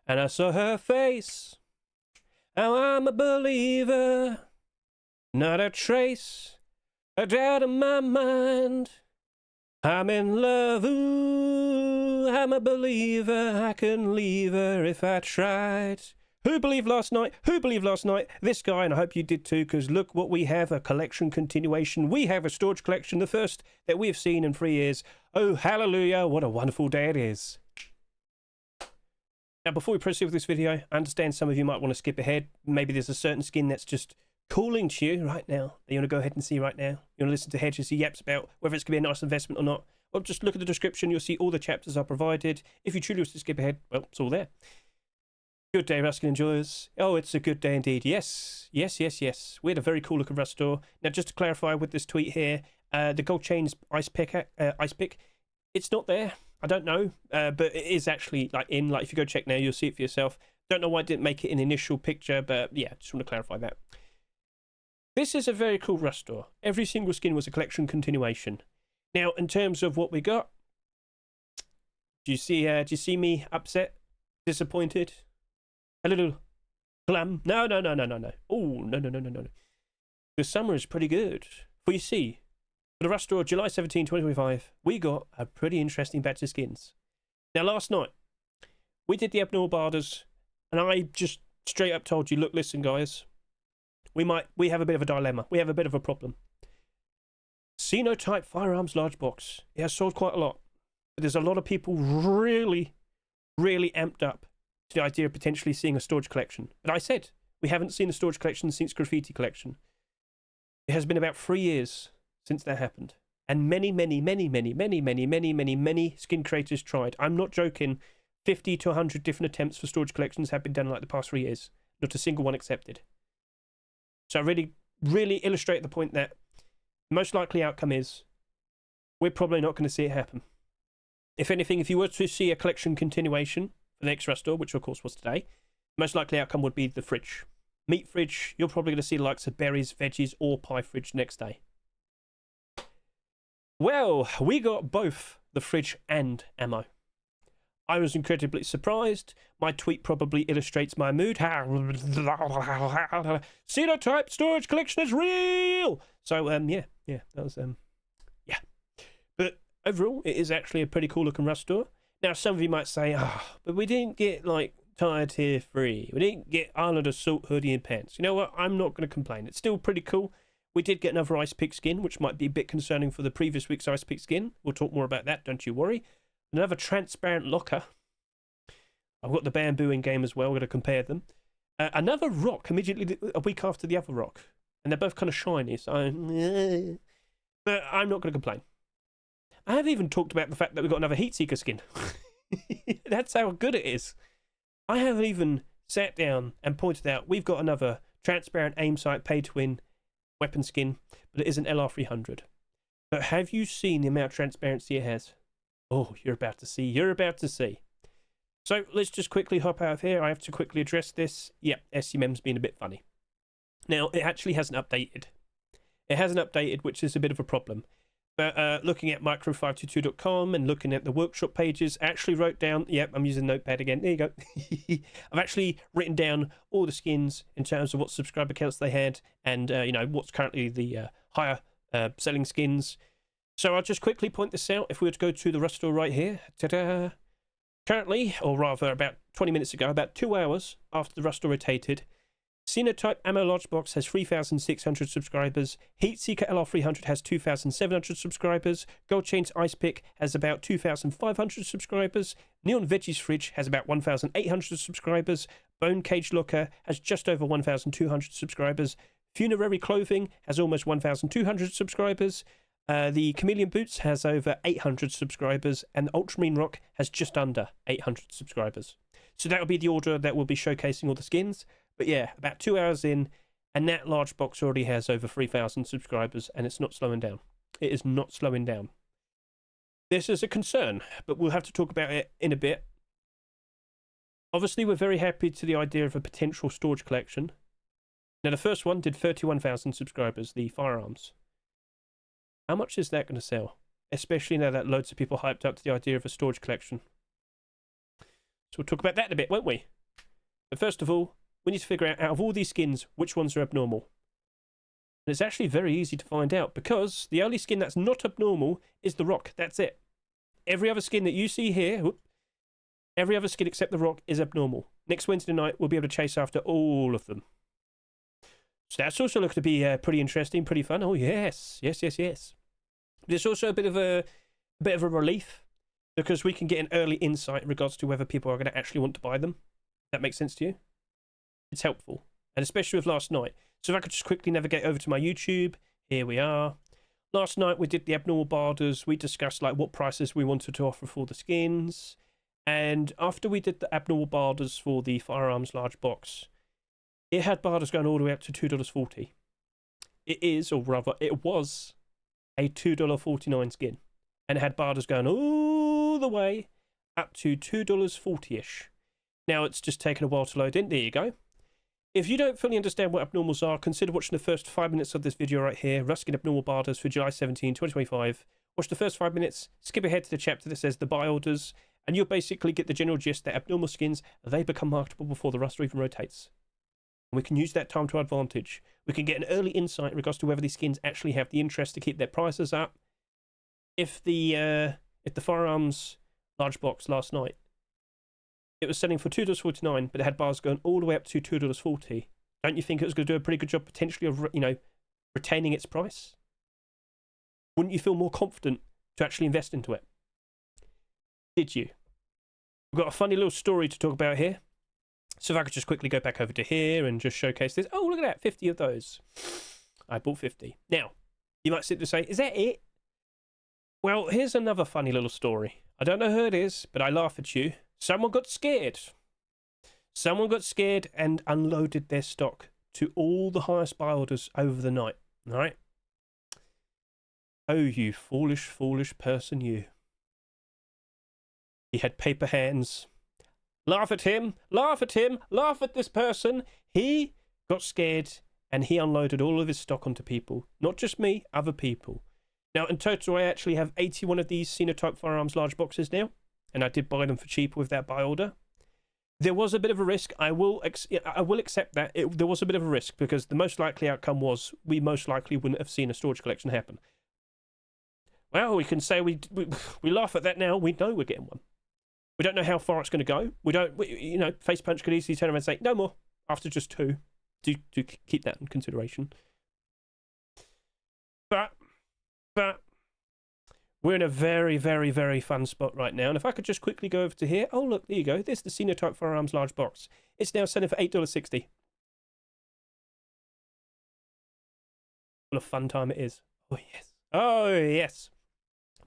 and I saw her face. Now I'm a believer, not a trace, a doubt in my mind. I'm in love, ooh, I'm a believer, I couldn't leave her if I tried. Who believed last night? Who believed last night? This guy, and I hope you did too, because look what we have, a collection continuation. We have a storage collection, the first that we have seen in 3 years. Oh, hallelujah, what a wonderful day it is. Now, before we proceed with this video, I understand some of you might want to skip ahead. Maybe there's a certain skin that's just calling to you right now that you want to go ahead and see right now. You want to listen to Hedge as he yaps about whether it's going to be a nice investment or not. Well, just look at the description. You'll see all the chapters are provided. If you truly wish to skip ahead, well, it's all there. Good day, Ruskin enjoyers. Oh, it's a good day indeed. Yes, yes, yes, yes. We had a very cool looking rust store. Now, just to clarify with this tweet here, the Gold Chains Icepick, it's not there. I don't know, but it is actually in. Like, if you go check now, you'll see it for yourself. Don't know why I didn't make it in the initial picture, but yeah, just want to clarify that. This is a very cool rust store. Every single skin was a collection continuation. Now, in terms of what we got, do you see me upset, disappointed, a little glum? No. Oh, no. The summer is pretty good. For you see, for the rust store, July 17, 2025, we got a pretty interesting batch of skins. Now, last night, we did the abnormal barders, and I just straight up told you, look, listen, guys, we have a bit of a dilemma. We have a bit of a problem. Sinotype Firearms large box. It has sold quite a lot. But there's a lot of people really, really amped up to the idea of potentially seeing a storage collection. But I said, we haven't seen a storage collection since Graffiti Collection. It has been about 3 years since that happened. And many skin creators tried. I'm not joking. 50 to 100 different attempts for storage collections have been done in like the past 3 years. Not a single one accepted. So I really illustrate the point that the most likely outcome is we're probably not going to see it happen. If anything, if you were to see a collection continuation for the next rust store, which of course was today, the most likely outcome would be the fridge. Meat fridge, you're probably going to see the likes of berries, veggies, or pie fridge next day. Well, we got both the fridge and ammo. I was incredibly surprised. My tweet probably illustrates my mood. Sinotype storage collection is real. So yeah, that was yeah. But overall, it is actually a pretty cool looking rust store. Now, some of you might say, but we didn't get like Tire Tier 3. We didn't get Island Assault hoodie and pants. You know what? I'm not going to complain. It's still pretty cool. We did get another Icepick skin, which might be a bit concerning for the previous week's Icepick skin. We'll talk more about that, don't you worry. Another transparent locker. I've got the bamboo in game as well. We're going to compare them. Another rock immediately a week after the other rock. And they're both kind of shiny. So, but I'm not going to complain. I have even talked about the fact that we've got another Heatseeker skin. That's how good it is. I have even sat down and pointed out we've got another transparent aim sight pay to win weapon skin, but it is an LR300. But have you seen the amount of transparency it has? Oh, you're about to see. You're about to see. So let's just quickly hop out of here. I have to quickly address this. Yeah, SCMM's been a bit funny. Now, it actually hasn't updated. It hasn't updated, which is a bit of a problem. But looking at micro522.com and looking at the workshop pages, I actually wrote down, yep, I'm using Notepad again. There you go. I've actually written down all the skins in terms of what subscriber counts they had and, you know, what's currently the higher selling skins. So I'll just quickly point this out. If we were to go to the rust store right here, ta-da! Currently, or rather about 20 minutes ago, about 2 hours after the rust store rotated, Sinotype Ammo Large Box has 3,600 subscribers. Heatseeker LR300 has 2,700 subscribers. Gold Chains Icepick has about 2,500 subscribers. Neon Veggies Fridge has about 1,800 subscribers. Bone Cage Locker has just over 1,200 subscribers. Funerary Clothing has almost 1,200 subscribers. The Chameleon Boots has over 800 subscribers. And the Ultramarine Rock has just under 800 subscribers. So that will be the order that will be showcasing all the skins. But yeah, about 2 hours in, and that large box already has over 3,000 subscribers, and it's not slowing down. It is not slowing down. This is a concern, but we'll have to talk about it in a bit. Obviously, we're very happy to the idea of a potential storage collection. Now, the first one did 31,000 subscribers, the Firearms. How much is that going to sell? Especially now that loads of people hyped up to the idea of a storage collection. So we'll talk about that in a bit, won't we? But first of all, we need to figure out of all these skins, which ones are abnormal. And it's actually very easy to find out, because the only skin that's not abnormal is the Rock. That's it. Every other skin that you see here, every other skin except the Rock is abnormal. Next Wednesday night, we'll be able to chase after all of them. So that's also looking to be pretty interesting, pretty fun. Oh, yes. Yes, yes, yes. But it's also a bit of a relief, because we can get an early insight in regards to whether people are going to actually want to buy them. That makes sense to you? It's helpful, and especially with last night. So if I could just quickly navigate over to my YouTube, here we are. Last night we did the abnormal barders. We discussed like what prices we wanted to offer for the skins, and after we did the abnormal barders for the Firearms large box, it had barders going all the way up to $2.40. It is, or rather, it was a $2.49 skin, and it had barders going all the way up to $2.40-ish. Now it's just taken a while to load in. There you go. If you don't fully understand what abnormals are, consider watching the first 5 minutes of this video right here, Ruskin Abnormal Barders for July 17, 2025. Watch the first 5 minutes, skip ahead to the chapter that says the buy orders, and you'll basically get the general gist that abnormal skins, they become marketable before the roster even rotates. And we can use that time to our advantage. We can get an early insight in regards to whether these skins actually have the interest to keep their prices up. If the Firearms large box last night, it was selling for $2.49, but it had bars going all the way up to $2.40. Don't you think it was going to do a pretty good job potentially of, retaining its price? Wouldn't you feel more confident to actually invest into it? Did you? We've got a funny little story to talk about here. So if I could just quickly go back over to here and just showcase this. Oh, look at that, 50 of those. I bought 50. Now, you might sit there and say, is that it? Well, here's another funny little story. I don't know who it is, but I laugh at you. Someone got scared. Someone got scared and unloaded their stock to all the highest buy orders over the night. All right? Oh, you foolish, foolish person, you. He had paper hands. Laugh at him, laugh at him, laugh at this person. He got scared and he unloaded all of his stock onto people. Not just me, other people. Now, in total, I actually have 81 of these Sinotype Firearms large boxes now. And I did buy them for cheap with that buy order. There was a bit of a risk. I will accept that. There was a bit of a risk, because the most likely outcome was we most likely wouldn't have seen a storage collection happen. Well, we can say we laugh at that now. We know we're getting one. We don't know how far it's going to go. FACEPUNCH could easily turn around and say, no more, after just 2. Do keep that in consideration. But we're in a very, very, very fun spot right now. And if I could just quickly go over to here. Oh, look, there you go. This is the Sinotype Firearms large box. It's now selling for $8.60. What a fun time it is. Oh, yes. Oh, yes.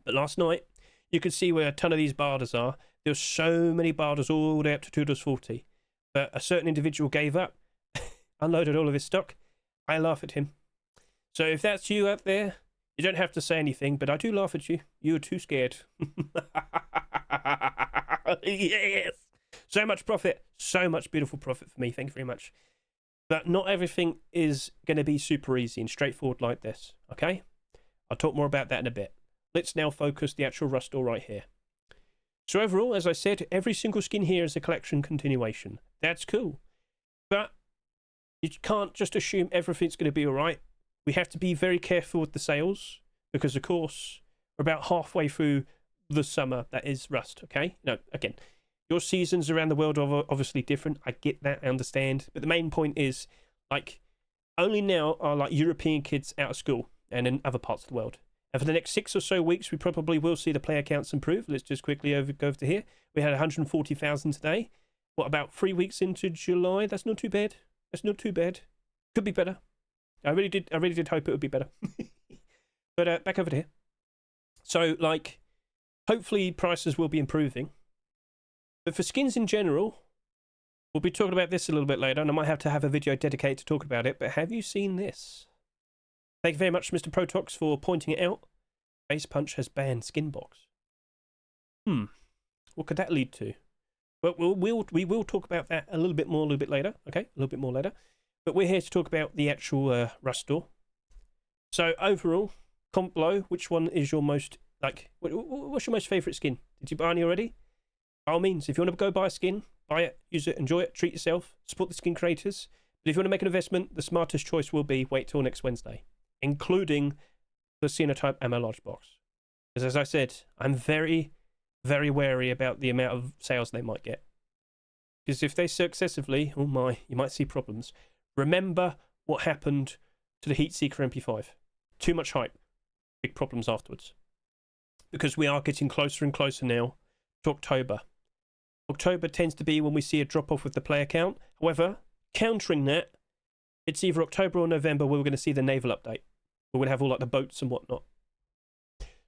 But last night, you could see where a ton of these barders are. There were so many barders all the way up to $2.40. But a certain individual gave up, unloaded all of his stock. I laugh at him. So if that's you out there, you don't have to say anything, but I do laugh at you. You were too scared. Yes! So much profit. So much beautiful profit for me. Thank you very much. But not everything is going to be super easy and straightforward like this, okay? I'll talk more about that in a bit. Let's now focus the actual Rust store right here. So overall, as I said, every single skin here is a collection continuation. That's cool. But you can't just assume everything's going to be all right. We have to be very careful with the sales, because, of course, we're about halfway through the summer that is Rust, okay? No, again, your seasons around the world are obviously different. I get that, I understand. But the main point is, only now are, European kids out of school and in other parts of the world. And for the next 6 or so weeks, we probably will see the player counts improve. Let's just quickly go over to here. We had 140,000 today. What, about 3 weeks into July? That's not too bad. That's not too bad. Could be better. I really did hope it would be better. But back over to here. So, hopefully prices will be improving. But for skins in general, we'll be talking about this a little bit later, and I might have to have a video dedicated to talk about it. But have you seen this? Thank you very much, Mr. Protox, for pointing it out. FACEPUNCH has banned SKINBOX. What could that lead to? Well, we will talk about that a little bit later. Okay, a little bit more later. But we're here to talk about the actual Rust store. So overall, comment below which one is your most, what's your most favourite skin? Did you buy any already? by all means, if you want to go buy a skin, buy it, use it, enjoy it, treat yourself, support the skin creators. But if you want to make an investment, the smartest choice will be wait till next Wednesday, including the Sinotype ammo large box. Because as I said, I'm very, very wary about the amount of sales they might get. Because if they sell excessively, oh my, you might see problems. Remember what happened to the Heatseeker MP5. Too much hype. Big problems afterwards. Because we are getting closer and closer now to October. October tends to be when we see a drop-off with the player count. However, countering that, it's either October or November where we're going to see the naval update. We're going to have all like the boats and whatnot.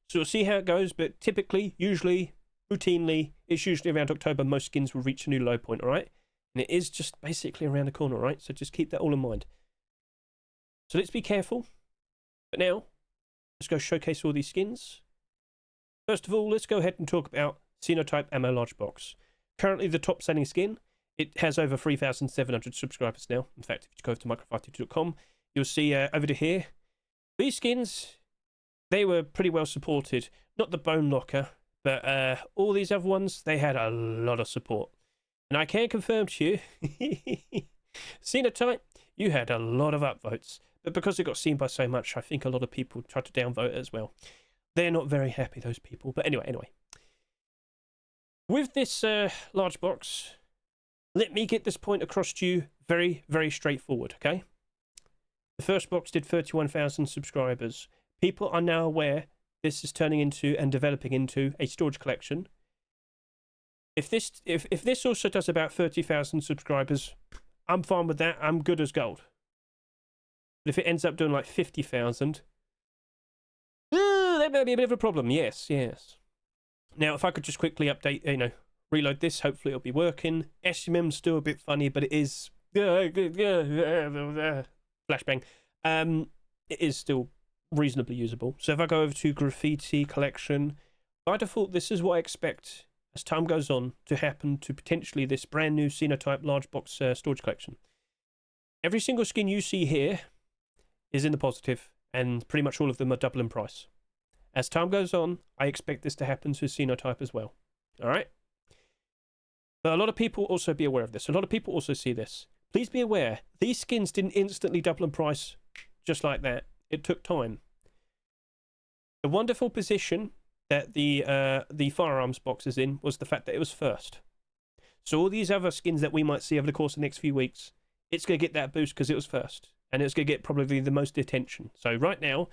So we'll see how it goes, but typically, usually, routinely, it's usually around October most skins will reach a new low point, alright? And it is just basically around the corner, alright? So just keep that all in mind. So let's be careful. But now, let's go showcase all these skins. First of all, let's go ahead and talk about Sinotype Ammo Large Box. Currently the top selling skin. It has over 3,700 subscribers now. In fact, if you go over to microfighter2.com, you'll see over to here. These skins, they were pretty well supported. Not the Bone Locker, but all these other ones, they had a lot of support. And I can confirm to you, Sinotype, you had a lot of upvotes. But because it got seen by so much, I think a lot of people tried to downvote it as well. They're not very happy, those people. But anyway. With this large box, let me get this point across to you very, very straightforward, okay? The first box did 31,000 subscribers. People are now aware this is turning into and developing into a storage collection. If this also does about 30,000 subscribers, I'm fine with that. I'm good as gold. But if it ends up doing like 50,000, that may be a bit of a problem. Yes. Now, if I could just quickly update, reload this, hopefully it'll be working. SMM's still a bit funny, but it is flashbang. It is still reasonably usable. So if I go over to Graffiti Collection, by default, this is what I expect as time goes on to happen to potentially this brand new Sinotype large box storage collection. Every single skin you see here is in the positive, and pretty much all of them are double in price. As time goes on, I expect this to happen to Sinotype as well. All right? But a lot of people also be aware of this. A lot of people also see this. Please be aware, these skins didn't instantly double in price just like that. It took time. The wonderful position that the Firearms box is in was the fact that it was first. So all these other skins that we might see over the course of the next few weeks, it's going to get that boost because it was first. And it's going to get probably the most attention. So right now,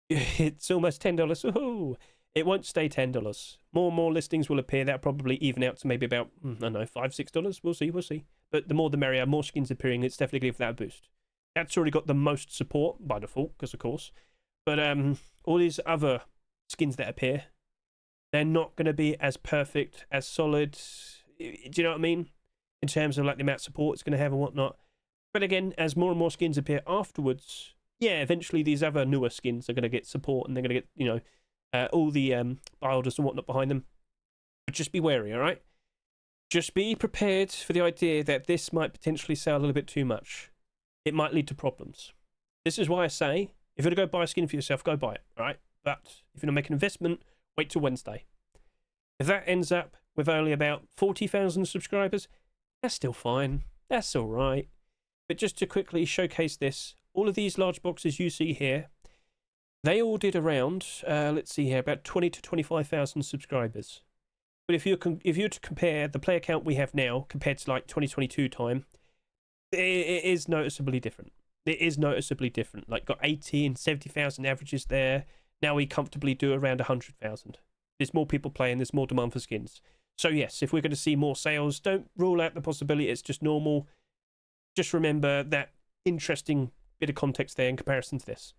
it's almost $10. Ooh, it won't stay $10. More listings will appear. That'll probably even out to maybe about, I don't know, $5, $6. We'll see. But the more the merrier. More skins appearing, it's definitely going to give that a boost. That's already got the most support by default, because of course. But all these other skins that appear, they're not going to be as perfect, as solid. Do you know what I mean? In terms of like the amount of support it's going to have and whatnot. But again, as more and more skins appear afterwards, yeah, eventually these other newer skins are going to get support, and they're going to get, all the builders and whatnot behind them. But just be wary, all right? Just be prepared for the idea that this might potentially sell a little bit too much. It might lead to problems. This is why I say, if you're going to go buy a skin for yourself, go buy it, all right? But if you're going to make an investment, wait till Wednesday. If that ends up with only about 40,000 subscribers, that's still fine. That's all right. But just to quickly showcase this, all of these large boxes you see here, they all did around, let's see here, about 20 to 25,000 subscribers. But if you're to compare the player count we have now compared to like 2022 time, it is noticeably different. It is noticeably different. Like got 80 and 70,000 averages there. Now we comfortably do around 100,000. There's more people playing. There's more demand for skins. So yes, if we're going to see more sales, don't rule out the possibility it's just normal. Just remember that interesting bit of context there in comparison to this.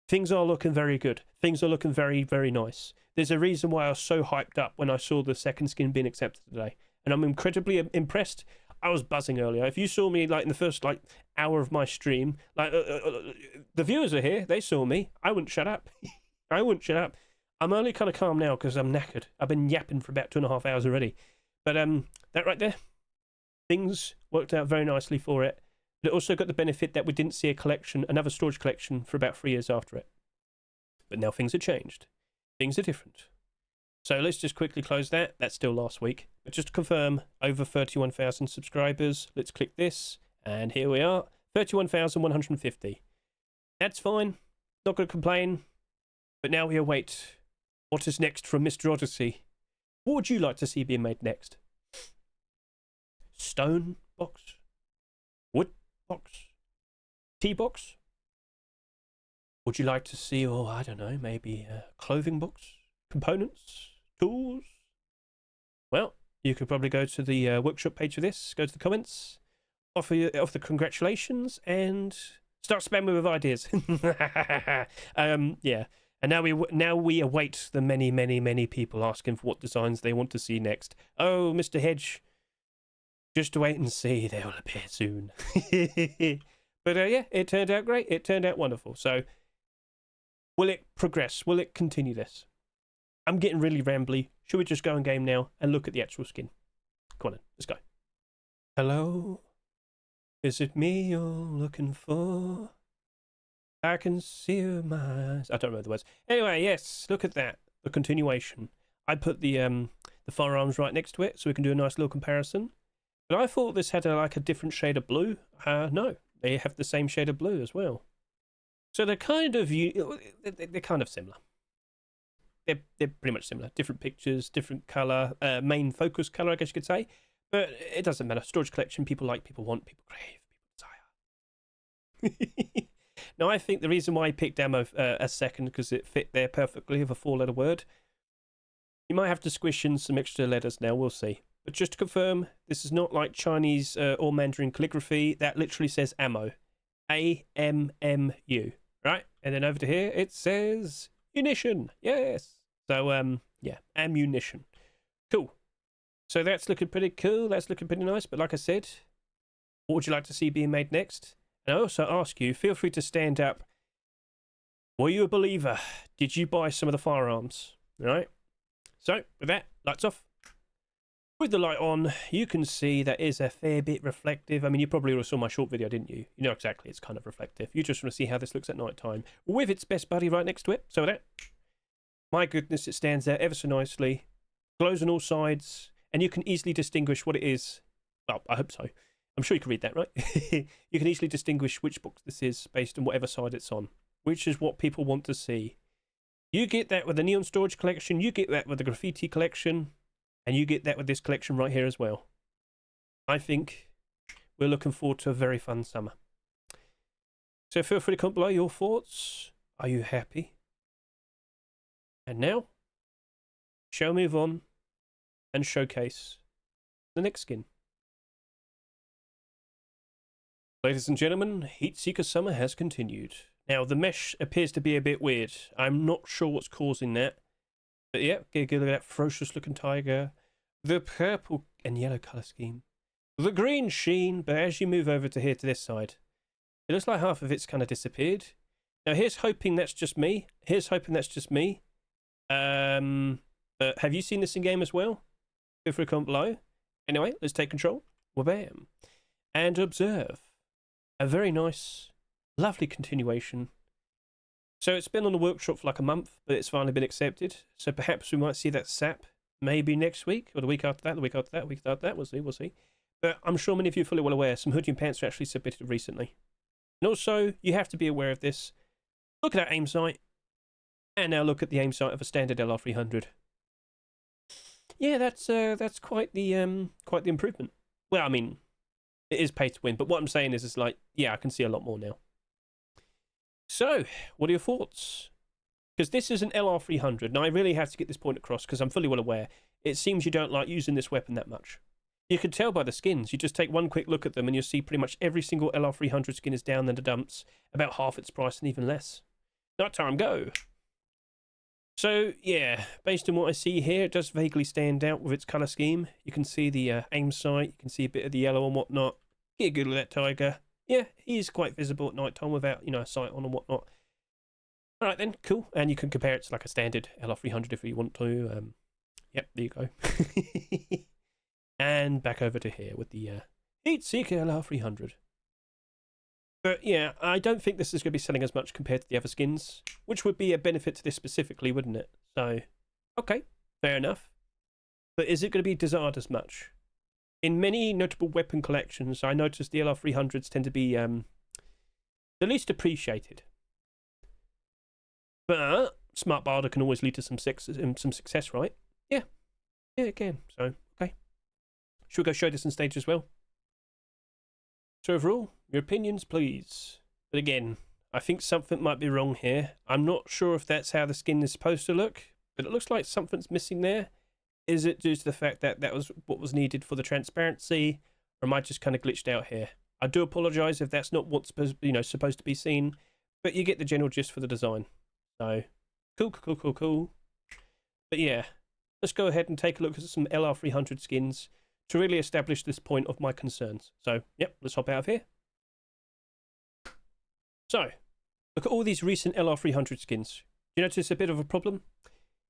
Things are looking very good. Things are looking very, very nice. There's a reason why I was so hyped up when I saw the second skin being accepted today. And I'm incredibly impressed. I was buzzing earlier. If you saw me like in the first like hour of my stream, like the viewers are here. They saw me. I wouldn't shut up. I wouldn't shut up. I'm only kind of calm now because I'm knackered. I've been yapping for about 2.5 hours already. But that right there, things worked out very nicely for it. But it also got the benefit that we didn't see a collection, another storage collection, for about 3 years after it. But now things have changed. Things are different. So let's just quickly close that. That's still last week. But just to confirm, over 31,000 subscribers. Let's click this. And here we are, 31,150. That's fine. Not going to complain. But now we await what is next from Mr. Odyssey. What would you like to see being made next? Stone box? Wood box? Tea box? Would you like to see, or I don't know, maybe a clothing box? Components? Tools? Well, you could probably go to the workshop page for this, go to the comments, offer the congratulations, and start spamming with ideas. Yeah. And now we await the many people asking for what designs they want to see next. Oh, Mr. Hedge, just wait and see. They will appear soon. But yeah, it turned out great. It turned out wonderful. So, will it progress? Will it continue this? I'm getting really rambly. Should we just go in game now and look at the actual skin? Come on then, let's go. Hello? Is it me you're looking for? I can see my eyes. I don't remember the words. Anyway, yes, look at that. The continuation. I put the firearms right next to it so we can do a nice little comparison. But I thought this had like a different shade of blue. No, they have the same shade of blue as well. So they're kind of similar. They're pretty much similar. Different pictures, different color, main focus color, I guess you could say. But it doesn't matter. Storage collection, people like, people want, people crave, people desire. Now, I think the reason why I picked ammo a second, because it fit there perfectly with a 4-letter word. You might have to squish in some extra letters now, we'll see. But just to confirm, this is not like Chinese or Mandarin calligraphy. That literally says ammo. A-M-M-U, right? And then over to here, it says munition. Yes. So, yeah, ammunition. Cool. So that's looking pretty cool. That's looking pretty nice. But like I said, what would you like to see being made next? And I also ask you, feel free to stand up. Were you a believer? Did you buy some of the firearms? All right. So with that, lights off. With the light on, you can see that is a fair bit reflective. I mean, you probably saw my short video, didn't you? You know exactly it's kind of reflective. You just want to see how this looks at night time with its best buddy right next to it. So with that, my goodness, it stands out ever so nicely. Glows on all sides, and you can easily distinguish what it is. Well, I hope so. I'm sure you can read that, right? You can easily distinguish which box this is based on whatever side it's on, which is what people want to see. You get that with the Neon Storage collection, you get that with the Graffiti collection, and you get that with this collection right here as well. I think we're looking forward to a very fun summer. So feel free to comment below your thoughts. Are you happy? And now, shall we move on and showcase the next skin. Ladies and gentlemen, Heatseeker Summer has continued. Now, the mesh appears to be a bit weird. I'm not sure what's causing that. But yeah, get a look at that ferocious looking tiger. The purple and yellow colour scheme. The green sheen, but as you move over to here to this side, it looks like half of it's kind of disappeared. Now, here's hoping that's just me. Here's hoping that's just me. Have you seen this in game as well? Feel free to comment below. Anyway, let's take control. Wabam. And observe. A very nice, lovely continuation. So it's been on the workshop for like a month, but it's finally been accepted. So perhaps we might see that sap maybe next week, or the week after that, the week after that, the week after that. We'll see. But I'm sure many of you are fully well aware, some hoodie and pants were actually submitted recently. And also, you have to be aware of this. Look at that aim sight. And now look at the aim sight of a standard LR300. Yeah, that's quite the improvement. Well, I mean, it is pay to win, but what I'm saying is like, yeah, I can see a lot more now. So, what are your thoughts? Because this is an LR300, and I really have to get this point across because I'm fully well aware. It seems you don't like using this weapon that much. You can tell by the skins. You just take one quick look at them and you'll see pretty much every single LR300 skin is down in the dumps, about half its price and even less. Night time, go! So, yeah, based on what I see here, it does vaguely stand out with its colour scheme. You can see the aim sight, you can see a bit of the yellow and whatnot. Get a good look at that tiger. Yeah, he is quite visible at night time without, a sight on and whatnot. Alright then, cool. And you can compare it to like a standard LR300 if you want to. Yep, there you go. And back over to here with the Heatseeker LR300. But yeah, I don't think this is going to be selling as much compared to the other skins, which would be a benefit to this specifically, wouldn't it? So, okay, Fair enough. But is it going to be desired as much? In many notable weapon collections, I noticed the LR300s tend to be the least appreciated. But smart barter can always lead to some success, right? Yeah. Yeah, it can. So, okay. Should we go show this on stage as well? So overall, your opinions, please. But again, I think something might be wrong here. I'm not sure if that's how the skin is supposed to look, but it looks like something's missing there. Is it due to the fact that that was what was needed for the transparency, or am I just kind of glitched out here? I do apologise if that's not what's supposed to be seen, but you get the general gist for the design. So, cool. But yeah, let's go ahead and take a look at some LR300 skins to really establish this point of my concerns. So, yep, let's hop out of here. So, look at all these recent LR300 skins. Do you notice a bit of a problem?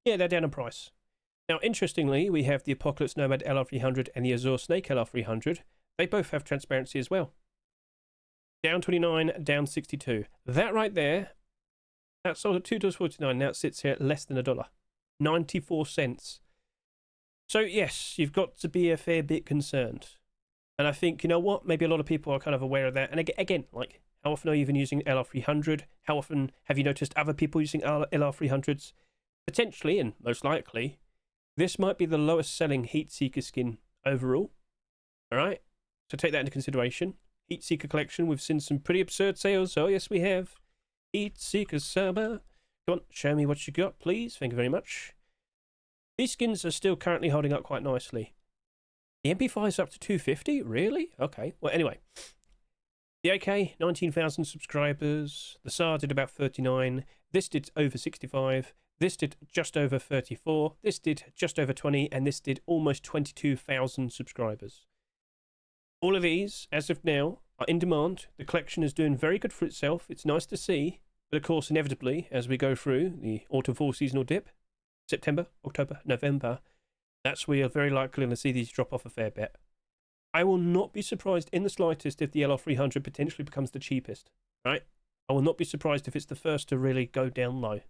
Yeah, they're down in price. Now, interestingly, we have the Apocalypse Nomad LR300 and the Azure Snake LR300. They both have transparency as well. Down 29, down 62. That right there, that sold at $2.49. Now it sits here at less than $1. 94 cents. So, yes, you've got to be a fair bit concerned. And I think, you know what, maybe a lot of people are kind of aware of that. And again, like, how often are you even using LR300? How often have you noticed other people using LR300s? Potentially, and most likely, this might be the lowest selling Heatseeker skin overall. Alright, so take that into consideration. Heatseeker collection, we've seen some pretty absurd sales. Oh, yes, we have. Heatseeker Summer. Come on, show me what you got, please. Thank you very much. These skins are still currently holding up quite nicely. The MP5 is up to 250? Really? Okay. Well, anyway. The AK, 19,000 subscribers. The SAR did about 39. This did over 65. This did just over 34. This did just over 20. And this did almost 22,000 subscribers. All of these, as of now, are in demand. The collection is doing very good for itself. It's nice to see. But of course, inevitably, as we go through the autumn-fall seasonal dip, September, October, November, that's where you're very likely to see these drop off a fair bit. I will not be surprised in the slightest if the LR300 potentially becomes the cheapest, right? I will not be surprised if it's the first to really go down low.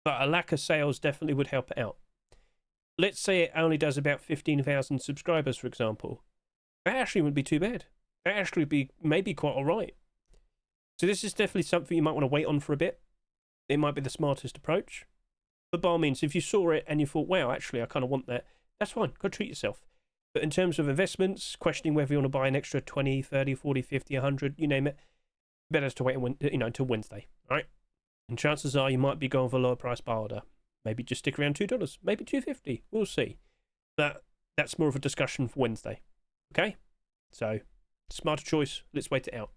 But a lack of sales definitely would help it out. Let's say it only does about 15,000 subscribers, for example. That actually wouldn't be too bad. That actually would be maybe quite alright. So this is definitely something you might want to wait on for a bit. It might be the smartest approach. But by all means, if you saw it and you thought, wow, actually, I kind of want that, that's fine. Go treat yourself. But in terms of investments, questioning whether you want to buy an extra 20, 30, 40, 50, 100, you name it, better to wait until Wednesday, all right? And chances are you might be going for a lower price buy order. Maybe just stick around $2, maybe $2.50. We'll see. But that's more of a discussion for Wednesday. Okay? So, smarter choice. Let's wait it out.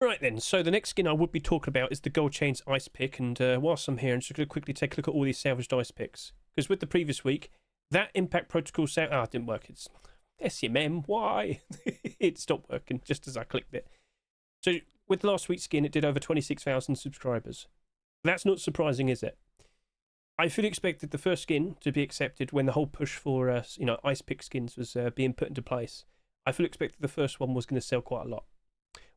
Right then, so the next skin I would be talking about is the Gold Chains Icepick, and whilst I'm here, I'm just going to quickly take a look at all these salvaged Icepicks. Because with the previous week, that Impact Protocol it didn't work. It's SMM, why? It stopped working just as I clicked it. So with last week's skin, it did over 26,000 subscribers. That's not surprising, is it? I fully expected the first skin to be accepted when the whole push for Icepick skins was being put into place. I fully expected the first one was going to sell quite a lot.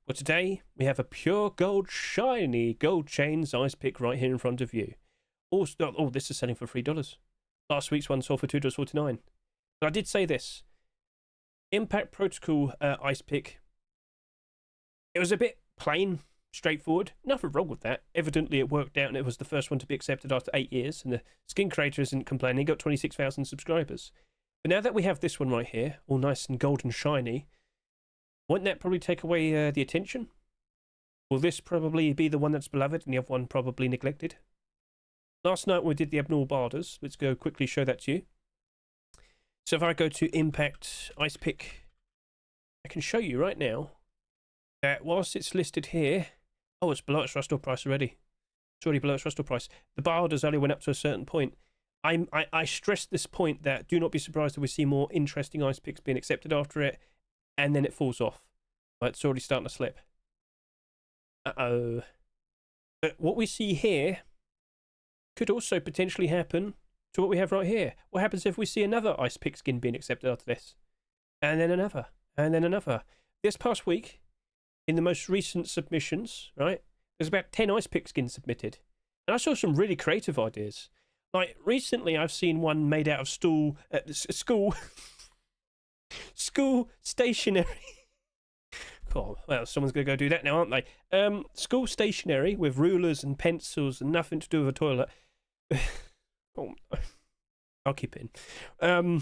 Well, today we have a pure gold shiny Gold Chains Icepick right here in front of you. Also, oh, this is selling for $3. Last week's one sold for $2.49. But I did say this. Impact Protocol Icepick. It was a bit plain, straightforward. Nothing wrong with that. Evidently it worked out and it was the first one to be accepted after 8 years. And the skin creator isn't complaining. He got 26,000 subscribers. But now that we have this one right here, all nice and gold and shiny, wouldn't that probably take away the attention? Will this probably be the one that's beloved and the other one probably neglected? Last night we did the abnormal barders. Let's go quickly show that to you. So if I go to Impact Icepick, I can show you right now that whilst it's listed here, oh, it's below its rustore price already. It's already below its rustore price. The barders only went up to a certain point. I stress this point that do not be surprised if we see more interesting Icepicks being accepted after it, and then it falls off. Right, it's already starting to slip. Uh-oh. But what we see here could also potentially happen to what we have right here. What happens if we see another Icepick skin being accepted after this? And then another. And then another. This past week, in the most recent submissions, right, there's about 10 Icepick skins submitted. And I saw some really creative ideas. Like, recently I've seen one made out of school stationery. Oh, well, someone's going to go do that now, aren't they? School stationery with rulers and pencils and nothing to do with a toilet. Oh, I'll keep it in. And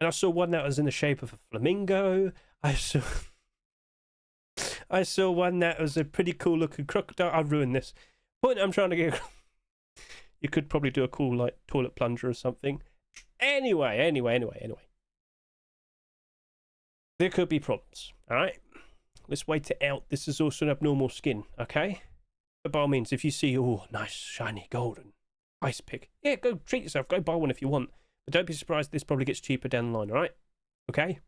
I saw one that was in the shape of a flamingo. I saw one that was a pretty cool looking crocodile. I've ruined this. Point I'm trying to get. You could probably do a cool like toilet plunger or something. Anyway. There could be problems. All right. Let's wait it out. This is also an abnormal skin. Okay. But by all means, if you see, oh, nice shiny golden Icepick, yeah, go treat yourself. Go buy one if you want. But don't be surprised. This probably gets cheaper down the line. All right. Okay.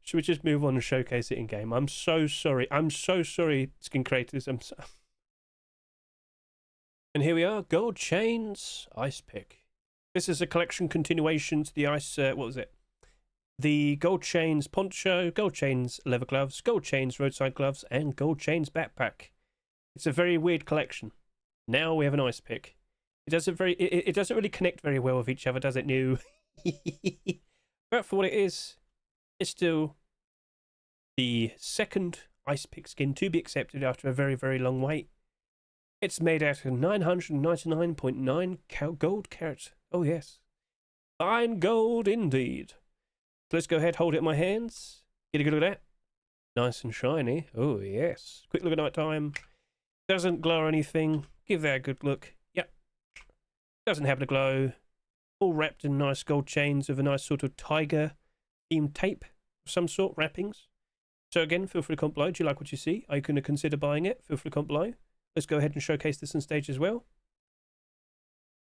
Should we just move on and showcase it in game? I'm so sorry. I'm so sorry, skin creators. I'm so. And here we are, gold chains, Icepick. This is a collection continuation to the what was it? The gold chains poncho, gold chains leather gloves, gold chains roadside gloves, and gold chains backpack. It's a very weird collection. Now we have an Icepick. It doesn't really connect very well with each other, does it? No. But for what it is, it's still the second Icepick skin to be accepted after a very, very long wait. It's made out of 999.9 gold carat. Oh, yes. Fine gold indeed. So let's go ahead, hold it in my hands. Get a good look at that. Nice and shiny. Oh, yes. Quick look at night time. Doesn't glow or anything. Give that a good look. Yep. Doesn't have the glow. All wrapped in nice gold chains with a nice sort of tiger themed tape of some sort, wrappings. So again, feel free to comment below. Do you like what you see? Are you going to consider buying it? Feel free to comment below. Let's go ahead and showcase this on stage as well.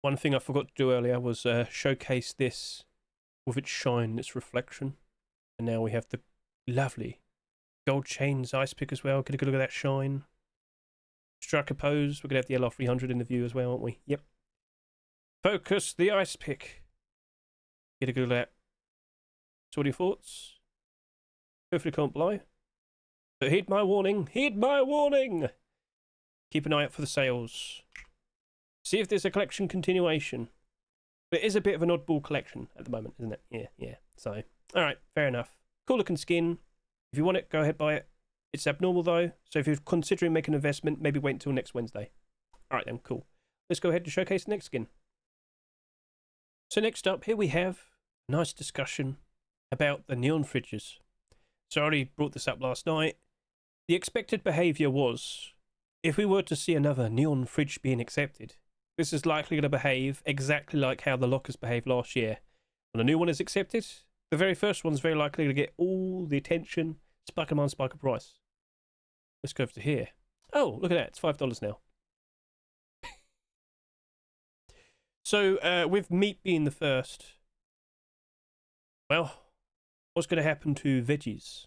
One thing I forgot to do earlier was showcase this with its shine, its reflection. And now we have the lovely gold chains Icepick as well. Get a good look at that shine. Strike a pose. We're going to have the LR 300 in the view as well, aren't we? Yep. Focus the Icepick. Get a good look at that. So what are your thoughts? Feel free to comment below. But heed my warning. Heed my warning! Keep an eye out for the sales. See if there's a collection continuation. It is a bit of an oddball collection at the moment, isn't it? Yeah. So, alright, fair enough. Cool looking skin. If you want it, go ahead, buy it. It's abnormal though, so if you're considering making an investment, maybe wait until next Wednesday. Alright then, cool. Let's go ahead and showcase the next skin. So next up, here we have a nice discussion about the neon fridges. So I already brought this up last night. The expected behaviour was, if we were to see another neon fridge being accepted, this is likely going to behave exactly like how the lockers behaved last year. When a new one is accepted, the very first one's very likely to get all the attention, spike demand, spike of price. Let's go over to here. Oh, look at that, it's $5 now. So, with meat being the first, well, what's going to happen to Veggies?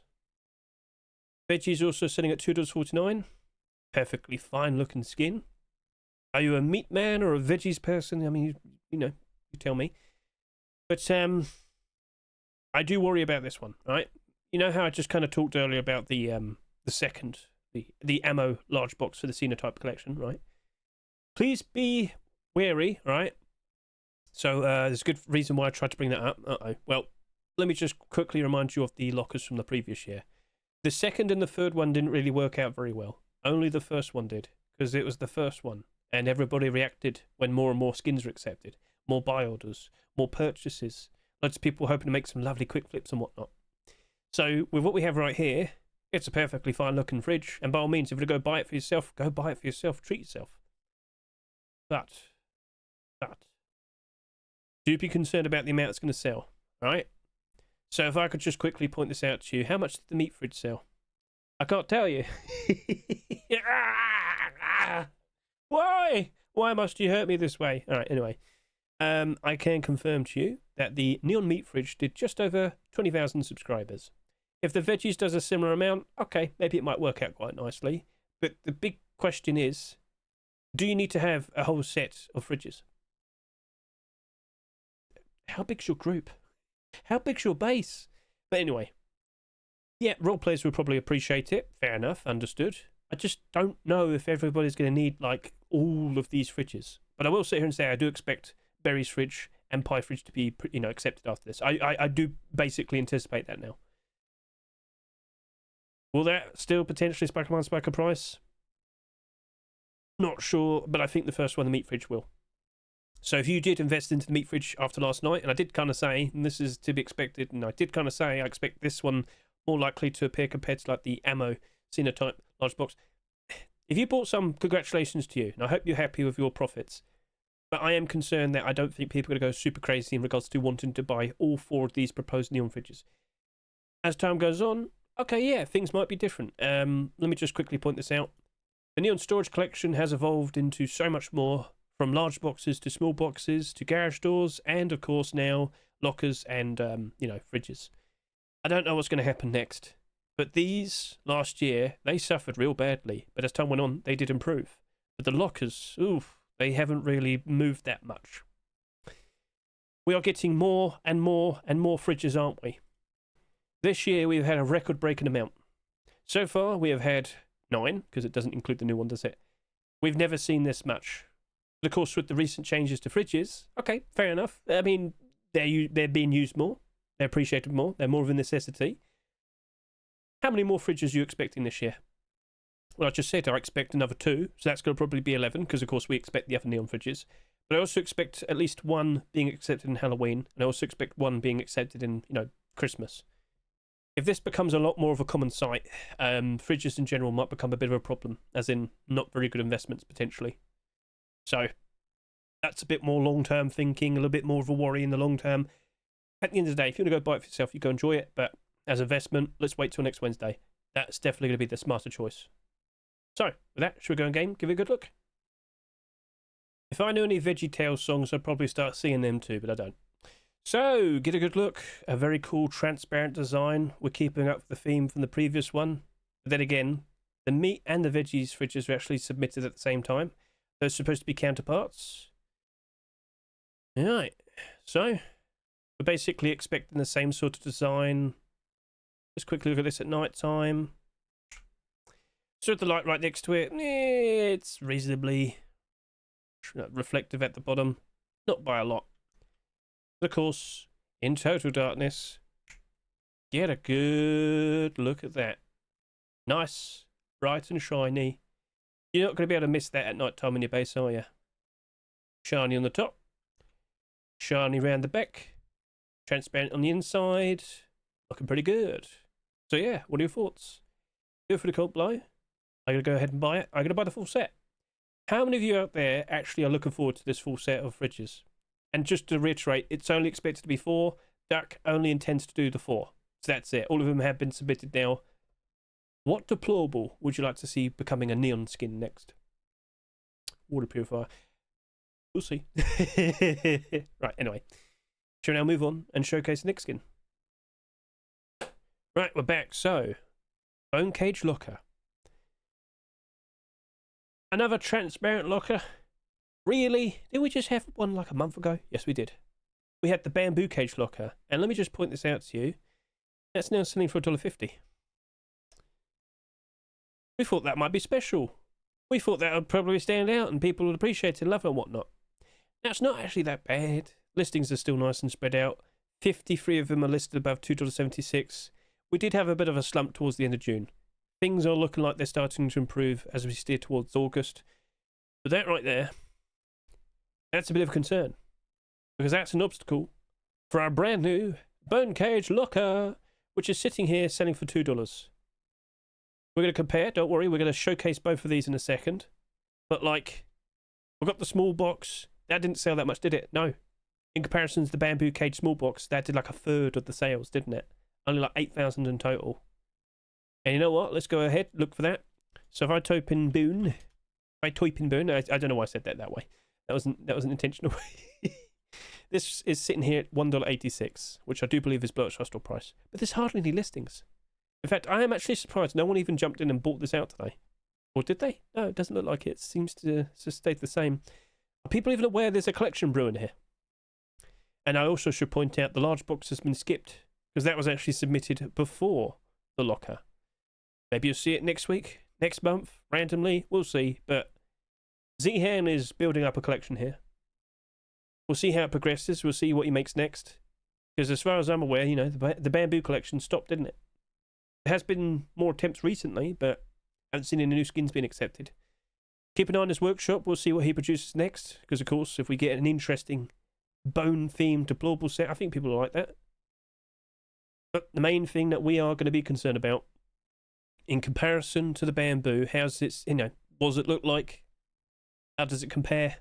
Veggies also selling at $2.49. Perfectly fine looking skin. Are you a meat man or a veggies person? I mean, you know, you tell me. But I do worry about this one, right? You know how I just kind of talked earlier about the ammo large box for the Sinotype collection, right? Please be wary, right? So there's a good reason why I tried to bring that up. Well, let me just quickly remind you of the lockers from the previous year. The second and the third one didn't really work out very well. Only the first one did, because it was the first one. And everybody reacted when more and more skins were accepted. More buy orders, more purchases. Lots of people hoping to make some lovely quick flips and whatnot. So with what we have right here, it's a perfectly fine looking fridge. And by all means, if you go buy it for yourself, go buy it for yourself. Treat yourself. But, do be concerned about the amount it's going to sell, right? So if I could just quickly point this out to you, how much did the meat fridge sell? I can't tell you. Why? Why must you hurt me this way? All right, anyway. I can confirm to you that the Neon Meat Fridge did just over 20,000 subscribers. If the Veggies does a similar amount, okay, maybe it might work out quite nicely. But the big question is, do you need to have a whole set of fridges? How big's your group? How big's your base? But anyway, yeah, role players will probably appreciate it. Fair enough, understood. I just don't know if everybody's going to need, like, all of these fridges. But I will sit here and say I do expect Berry's fridge and Pie fridge to be, accepted after this. I do basically anticipate that now. Will that still potentially spike a price? Not sure, but I think the first one, the meat fridge, will. So if you did invest into the meat fridge after last night, and I did kind of say, and this is to be expected, and I did kind of say I expect this one more likely to appear compared to like the ammo Sinotype large box. If you bought some, congratulations to you, and I hope you're happy with your profits. But I am concerned that I don't think people are going to go super crazy in regards to wanting to buy all 4 of these proposed neon fridges. As time goes on, okay, yeah, things might be different. Let me just quickly point this out. The neon storage collection has evolved into so much more, from large boxes to small boxes to garage doors, and of course now lockers and fridges. I don't know what's going to happen next, but these last year they suffered real badly. But as time went on, they did improve. But the lockers, oof, they haven't really moved that much. We are getting more and more and more fridges, aren't we? This year we've had a record-breaking amount. So far we have had 9, because it doesn't include the new one, does it? We've never seen this much. But of course, with the recent changes to fridges, okay, fair enough. I mean, they're being used more. They're appreciated more. They're more of a necessity. How many more fridges are you expecting this year? Well, I just said I expect another 2, so that's going to probably be 11, because of course we expect the other neon fridges. But I also expect at least 1 being accepted in Halloween, and I also expect 1 being accepted in, Christmas. If this becomes a lot more of a common sight, fridges in general might become a bit of a problem, as in not very good investments potentially. So that's a bit more long-term thinking, a little bit more of a worry in the long term. At the end of the day, if you want to go buy it for yourself, you go enjoy it. But as investment, let's wait till next Wednesday. That's definitely going to be the smarter choice. So with that, should we go in game? Give it a good look. If I knew any VeggieTales songs, I'd probably start singing them too, but I don't. So, get a good look. A very cool transparent design. We're keeping up with the theme from the previous one. But then again, the meat and the veggies fridges are actually submitted at the same time. Those are supposed to be counterparts. Alright, so we're basically expecting the same sort of design. Just quickly look at this at night time. So with the light right next to it, it's reasonably reflective at the bottom. Not by a lot. Of course, in total darkness, get a good look at that. Nice, bright and shiny. You're not going to be able to miss that at night time in your base, are you? Shiny on the top, shiny round the back, transparent on the inside, looking pretty good. So yeah, what are your thoughts? Go for the comment below. I'm going to go ahead and buy it. I'm going to buy the full set. How many of you out there actually are looking forward to this full set of fridges? And just to reiterate, it's only expected to be 4. Duck only intends to do the 4. So that's it. All of them have been submitted now. What deplorable would you like to see becoming a neon skin next? Water purifier. We'll see. Right, anyway. Shall we now move on and showcase the next skin? Right, we're back. So, bone cage locker. Another transparent locker. Really? Did we just have one like a month ago? Yes, we did. We had the bamboo cage locker. And let me just point this out to you. That's now selling for $1.50. We thought that might be special. We thought that would probably stand out and people would appreciate it, love it and whatnot. Now, it's not actually that bad. Listings are still nice and spread out. 53 of them are listed above $2.76. We did have a bit of a slump towards the end of June. Things are looking like they're starting to improve as we steer towards August. But that right there, that's a bit of a concern, because that's an obstacle for our brand new bone cage locker, which is sitting here selling for $2. We're going to compare, don't worry, we're going to showcase both of these in a second. But like, we've got the small box, that didn't sell that much, did it? No. In comparison to the bamboo cage small box, that did like a third of the sales, didn't it? Only like 8,000 in total. And you know what, let's go ahead, look for that. So if I type in boon, I don't know why I said that way. That wasn't intentional. This is sitting here at $1.86, which I do believe is below its store price. But there's hardly any listings. In fact, I am actually surprised no one even jumped in and bought this out today. Or did they? No, it doesn't look like it. It seems to stay the same. Are people even aware there's a collection brewing here? And I also should point out the large box has been skipped, because that was actually submitted before the locker. Maybe you'll see it next week, next month, randomly. We'll see. But Zihan is building up a collection here. We'll see how it progresses. We'll see what he makes next. Because as far as I'm aware, you know, the bamboo collection stopped, didn't it? There has been more attempts recently, but I haven't seen any new skins being accepted. Keep an eye on his workshop. We'll see what he produces next. Because, of course, if we get an interesting bone-themed deplorable set, I think people will like that. But the main thing that we are going to be concerned about, in comparison to the bamboo, how's it, you know, what does it look like? How does it compare?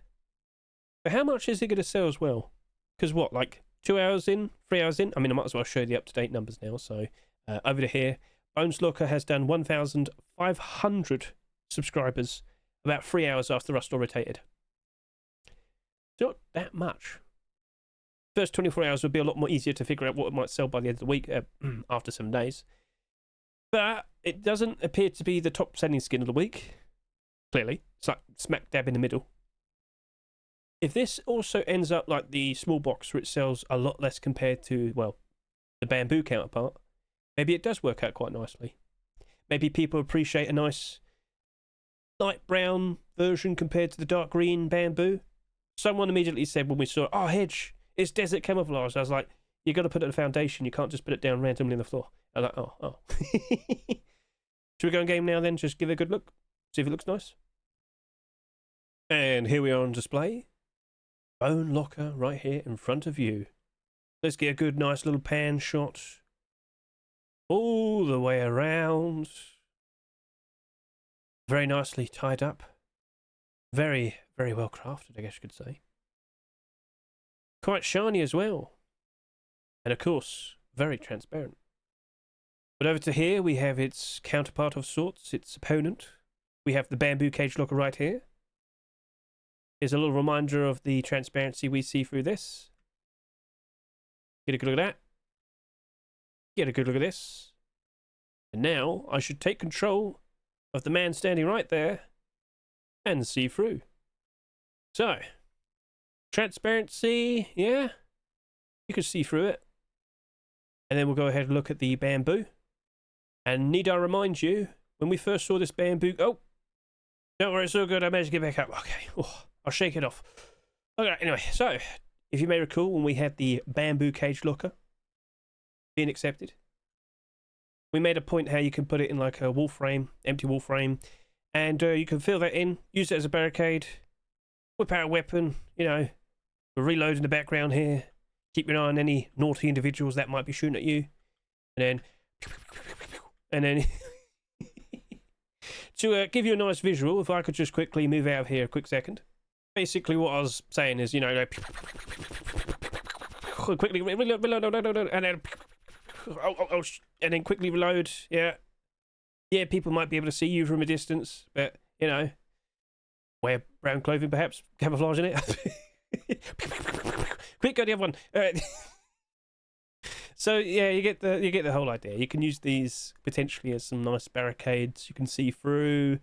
But how much is it going to sell as well? Because what, like 2 hours in, 3 hours in? I mean, I might as well show you the up-to-date numbers now. So over to here, Bones Locker has done 1,500 subscribers about 3 hours after the Rust rotated. It's not that much. First 24 hours would be a lot more easier to figure out what it might sell by the end of the week after 7 days. But it doesn't appear to be the top selling skin of the week. Clearly, it's like smack dab in the middle. If this also ends up like the small box where it sells a lot less compared to, well, the bamboo counterpart, maybe it does work out quite nicely. Maybe people appreciate a nice light brown version compared to the dark green bamboo. Someone immediately said when we saw it, oh, Hedge, it's desert camouflage. I was like, you got to put it in a foundation. You can't just put it down randomly on the floor. I was like, oh. Should we go in game now then? Just give it a good look. See if it looks nice. And here we are on display. Bone Locker right here in front of you. Let's get a good nice little pan shot. All the way around. Very nicely tied up. Very, very well crafted, I guess you could say. Quite shiny as well. And of course, very transparent. But over to here, we have its counterpart of sorts, its opponent. We have the bamboo cage locker right here. Here's a little reminder of the transparency we see through this. Get a good look at that. Get a good look at this. And now I should take control of the man standing right there and see through. So, transparency, yeah, you can see through it. And then we'll go ahead and look at the bamboo. And need I remind you, when we first saw this bamboo, oh, don't worry, it's all good, I managed to get back up. Okay, oh, I'll shake it off. Okay, anyway, so, if you may recall, when we had the bamboo cage locker being accepted, we made a point how you can put it in like a wall frame, empty wall frame, and you can fill that in, use it as a barricade, whip out a weapon, you know, reload in the background here, keep your eye on any naughty individuals that might be shooting at you, and then to give you a nice visual, if I could just quickly move out of here a quick second. Basically what I was saying is, you know, quickly reload, and then and then quickly reload. Yeah, people might be able to see you from a distance, but you know, wear brown clothing, perhaps camouflage in it. Quick, go the other one. So yeah, you get the whole idea. You can use these potentially as some nice barricades. You can see through.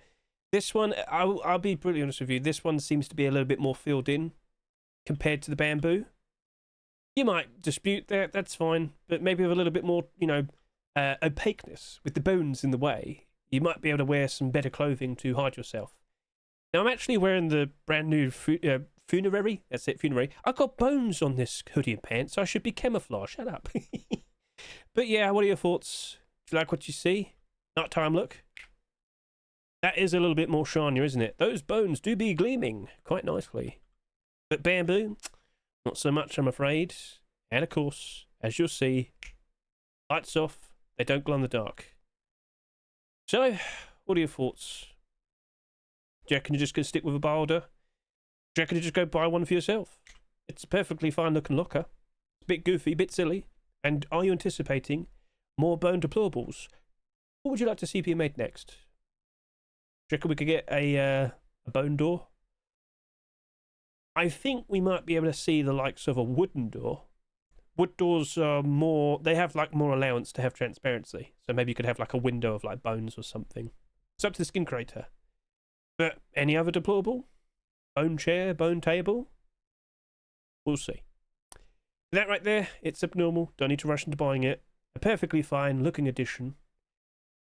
This one, I'll be brutally honest with you. This one seems to be a little bit more filled in compared to the bamboo. You might dispute that. That's fine, but maybe with a little bit more, you know, opaqueness with the bones in the way, you might be able to wear some better clothing to hide yourself. Now I'm actually wearing the brand new Funerary. That's it, Funerary. I've got bones on this hoodie and pants, so I should be camouflage. Shut up. But yeah, what are your thoughts? Do you like what you see? Nighttime look. That is a little bit more shinier, isn't it? Those bones do be gleaming quite nicely. But bamboo, not so much, I'm afraid. And of course, as you'll see, lights off, they don't glow in the dark. So, what are your thoughts? Do you reckon you're just going to stick with a Boulder? Do you reckon you just go buy one for yourself? It's a perfectly fine looking locker. It's a bit goofy, a bit silly. And are you anticipating more bone deplorables? What would you like to see being made next? Do you reckon we could get a bone door? I think we might be able to see the likes of a wooden door. Wood doors are more, they have like more allowance to have transparency. So maybe you could have like a window of like bones or something. It's up to the skin creator. But any other deplorable? Bone chair, bone table? We'll see. That right there, it's abnormal. Don't need to rush into buying it. A perfectly fine looking addition.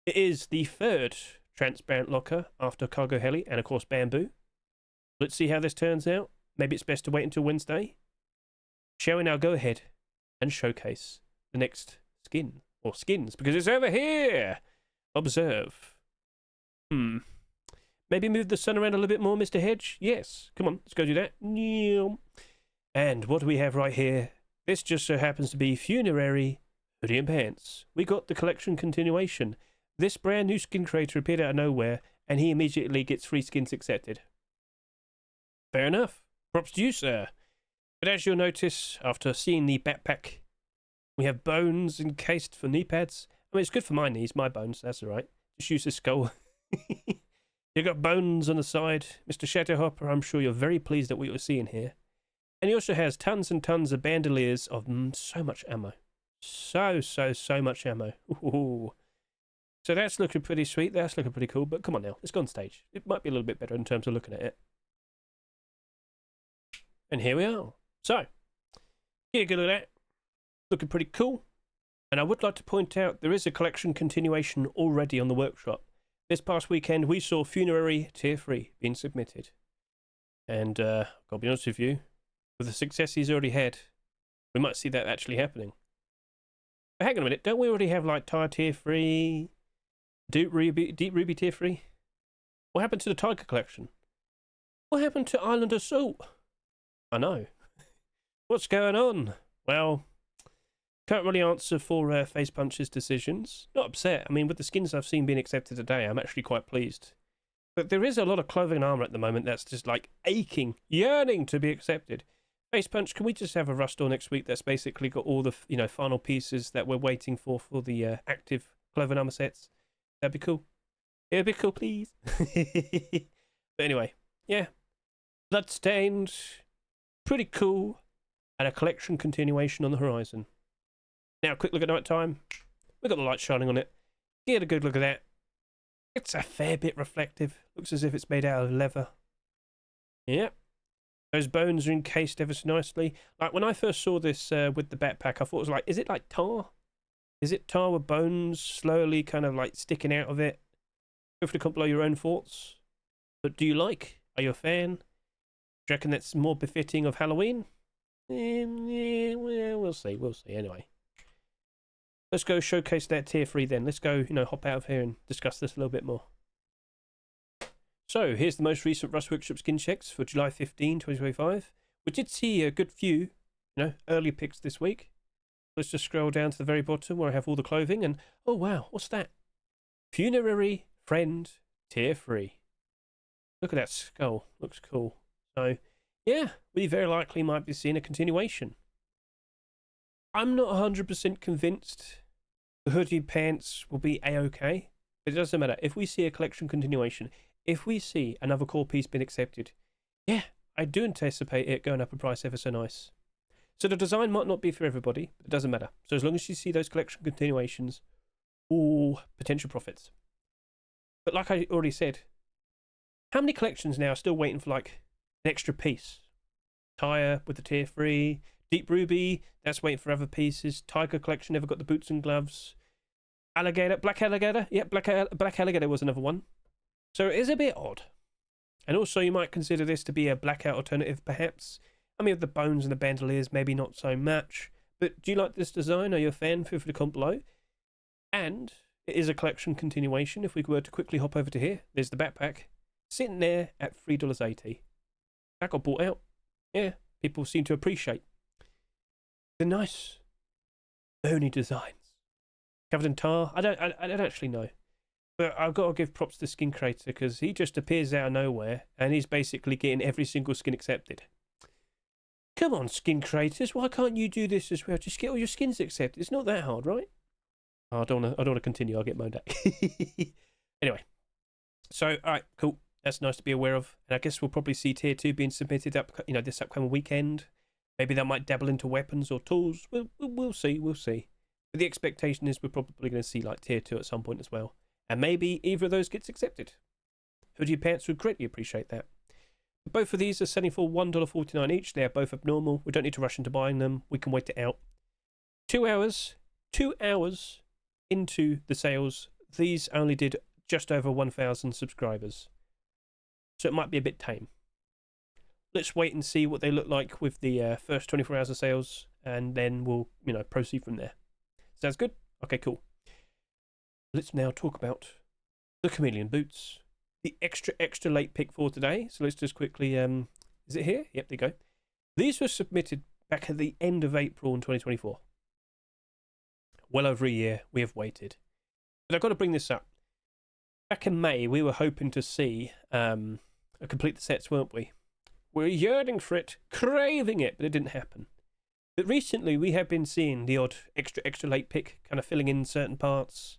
It is the third transparent locker after Cargo Heli and of course bamboo. Let's see how this turns out. Maybe it's best to wait until Wednesday. Shall we now go ahead and showcase the next skin, or skins, because it's over here. Observe. Maybe move the sun around a little bit more, Mr. Hedge? Yes. Come on, let's go do that. And what do we have right here? This just so happens to be Funerary Hoodie and Pants. We got the collection continuation. This brand new skin creator appeared out of nowhere, and he immediately gets free skins accepted. Fair enough. Props to you, sir. But as you'll notice, after seeing the backpack, we have bones encased for knee pads. I mean, it's good for my knees, my bones, that's alright. Just use the skull. You got bones on the side. Mr. Shadowhopper, I'm sure you're very pleased at what you're seeing here. And he also has tons and tons of bandoliers of so much ammo. So much ammo. Ooh. So that's looking pretty sweet. That's looking pretty cool. But come on now, let's go on stage. It might be a little bit better in terms of looking at it. And here we are. So, here, good at that. Looking pretty cool. And I would like to point out there is a collection continuation already on the workshop. This past weekend we saw Funerary Tier 3 being submitted. And I'll be honest with you, with the success he's already had, we might see that actually happening. But hang on a minute, don't we already have like Tire Tier 3, Deep Ruby Tier 3? What happened to the Tiger collection? What happened to Island Assault? I know. What's going on? Well, can't really answer for FACEPUNCH's decisions. Not upset. I mean, with the skins I've seen being accepted today, I'm actually quite pleased. But there is a lot of clothing and armor at the moment that's just like aching, yearning to be accepted. FACEPUNCH, can we just have a rush store next week that's basically got all the final pieces that we're waiting for the active clothing armor sets? That'd be cool. It'd be cool, please. But anyway, yeah. Bloodstained, pretty cool, and a collection continuation on the horizon. Now, quick look at night time. We've got the light shining on it. Get a good look at that. It's a fair bit reflective. Looks as if it's made out of leather. Yep. Those bones are encased ever so nicely. Like, when I first saw this with the backpack, I thought it was like, is it like tar? Is it tar with bones slowly kind of like sticking out of it? Feel free to comment below your own thoughts. But do you like? Are you a fan? Do you reckon that's more befitting of Halloween? Yeah, we'll see. We'll see. Anyway. Let's go showcase that Tier 3 then. Let's go, hop out of here and discuss this a little bit more. So, here's the most recent Rust Workshop skin checks for July 15, 2025. We did see a good few, early picks this week. Let's just scroll down to the very bottom where I have all the clothing and, oh wow, what's that? Funerary Friend Tier 3. Look at that skull. Looks cool. So, yeah, we very likely might be seeing a continuation. I'm not 100% convinced the hoodie pants will be a-okay. It doesn't matter. If we see a collection continuation, if we see another core piece being accepted, yeah, I do anticipate it going up in price ever so nice. So the design might not be for everybody, but it doesn't matter. So as long as you see those collection continuations, all potential profits. But like I already said, how many collections now are still waiting for like an extra piece? Tire with the Tier 3, Deep Ruby, that's waiting for other pieces. Tiger collection never got the boots and gloves. Alligator, Black Alligator, yeah, Black Alligator was another one. So it is a bit odd. And also you might consider this to be a blackout alternative perhaps. I mean, with the bones and the bandoliers, maybe not so much. But do you like this design? Are you a fan? Feel free to comment below. And it is a collection continuation. If we were to quickly hop over to here, there's the backpack. Sitting there at $3.80. That got bought out. Yeah, people seem to appreciate the nice bony designs. Covered in tar. I don't actually know. But I've got to give props to the skin creator because he just appears out of nowhere and he's basically getting every single skin accepted. Come on, skin creators, why can't you do this as well? Just get all your skins accepted. It's not that hard, right? Oh, I don't want to continue. I'll get moaned at. Anyway. So, alright, cool. That's nice to be aware of. And I guess we'll probably see Tier 2 being submitted up, this upcoming weekend. Maybe that might dabble into weapons or tools. We'll see. We'll see. But the expectation is we're probably going to see like Tier 2 at some point as well. And maybe either of those gets accepted. Hoodie pants would greatly appreciate that. Both of these are selling for $1.49 each. They are both abnormal. We don't need to rush into buying them. We can wait it out. 2 hours into the sales, these only did just over 1,000 subscribers. So it might be a bit tame. let's wait and see what they look like with the first 24 hours of sales, and then we'll, proceed from there. Sounds good? Okay, cool. Let's now talk about the Chameleon Boots. The extra late pick for today. So let's just quickly, is it here? Yep, there you go. These were submitted back at the end of April in 2024. Well over a year we have waited. But I've got to bring this up. Back in May, we were hoping to see complete the sets, weren't we? We were yearning for it, craving it, but it didn't happen. But recently, we have been seeing the odd extra late pick, kind of filling in certain parts.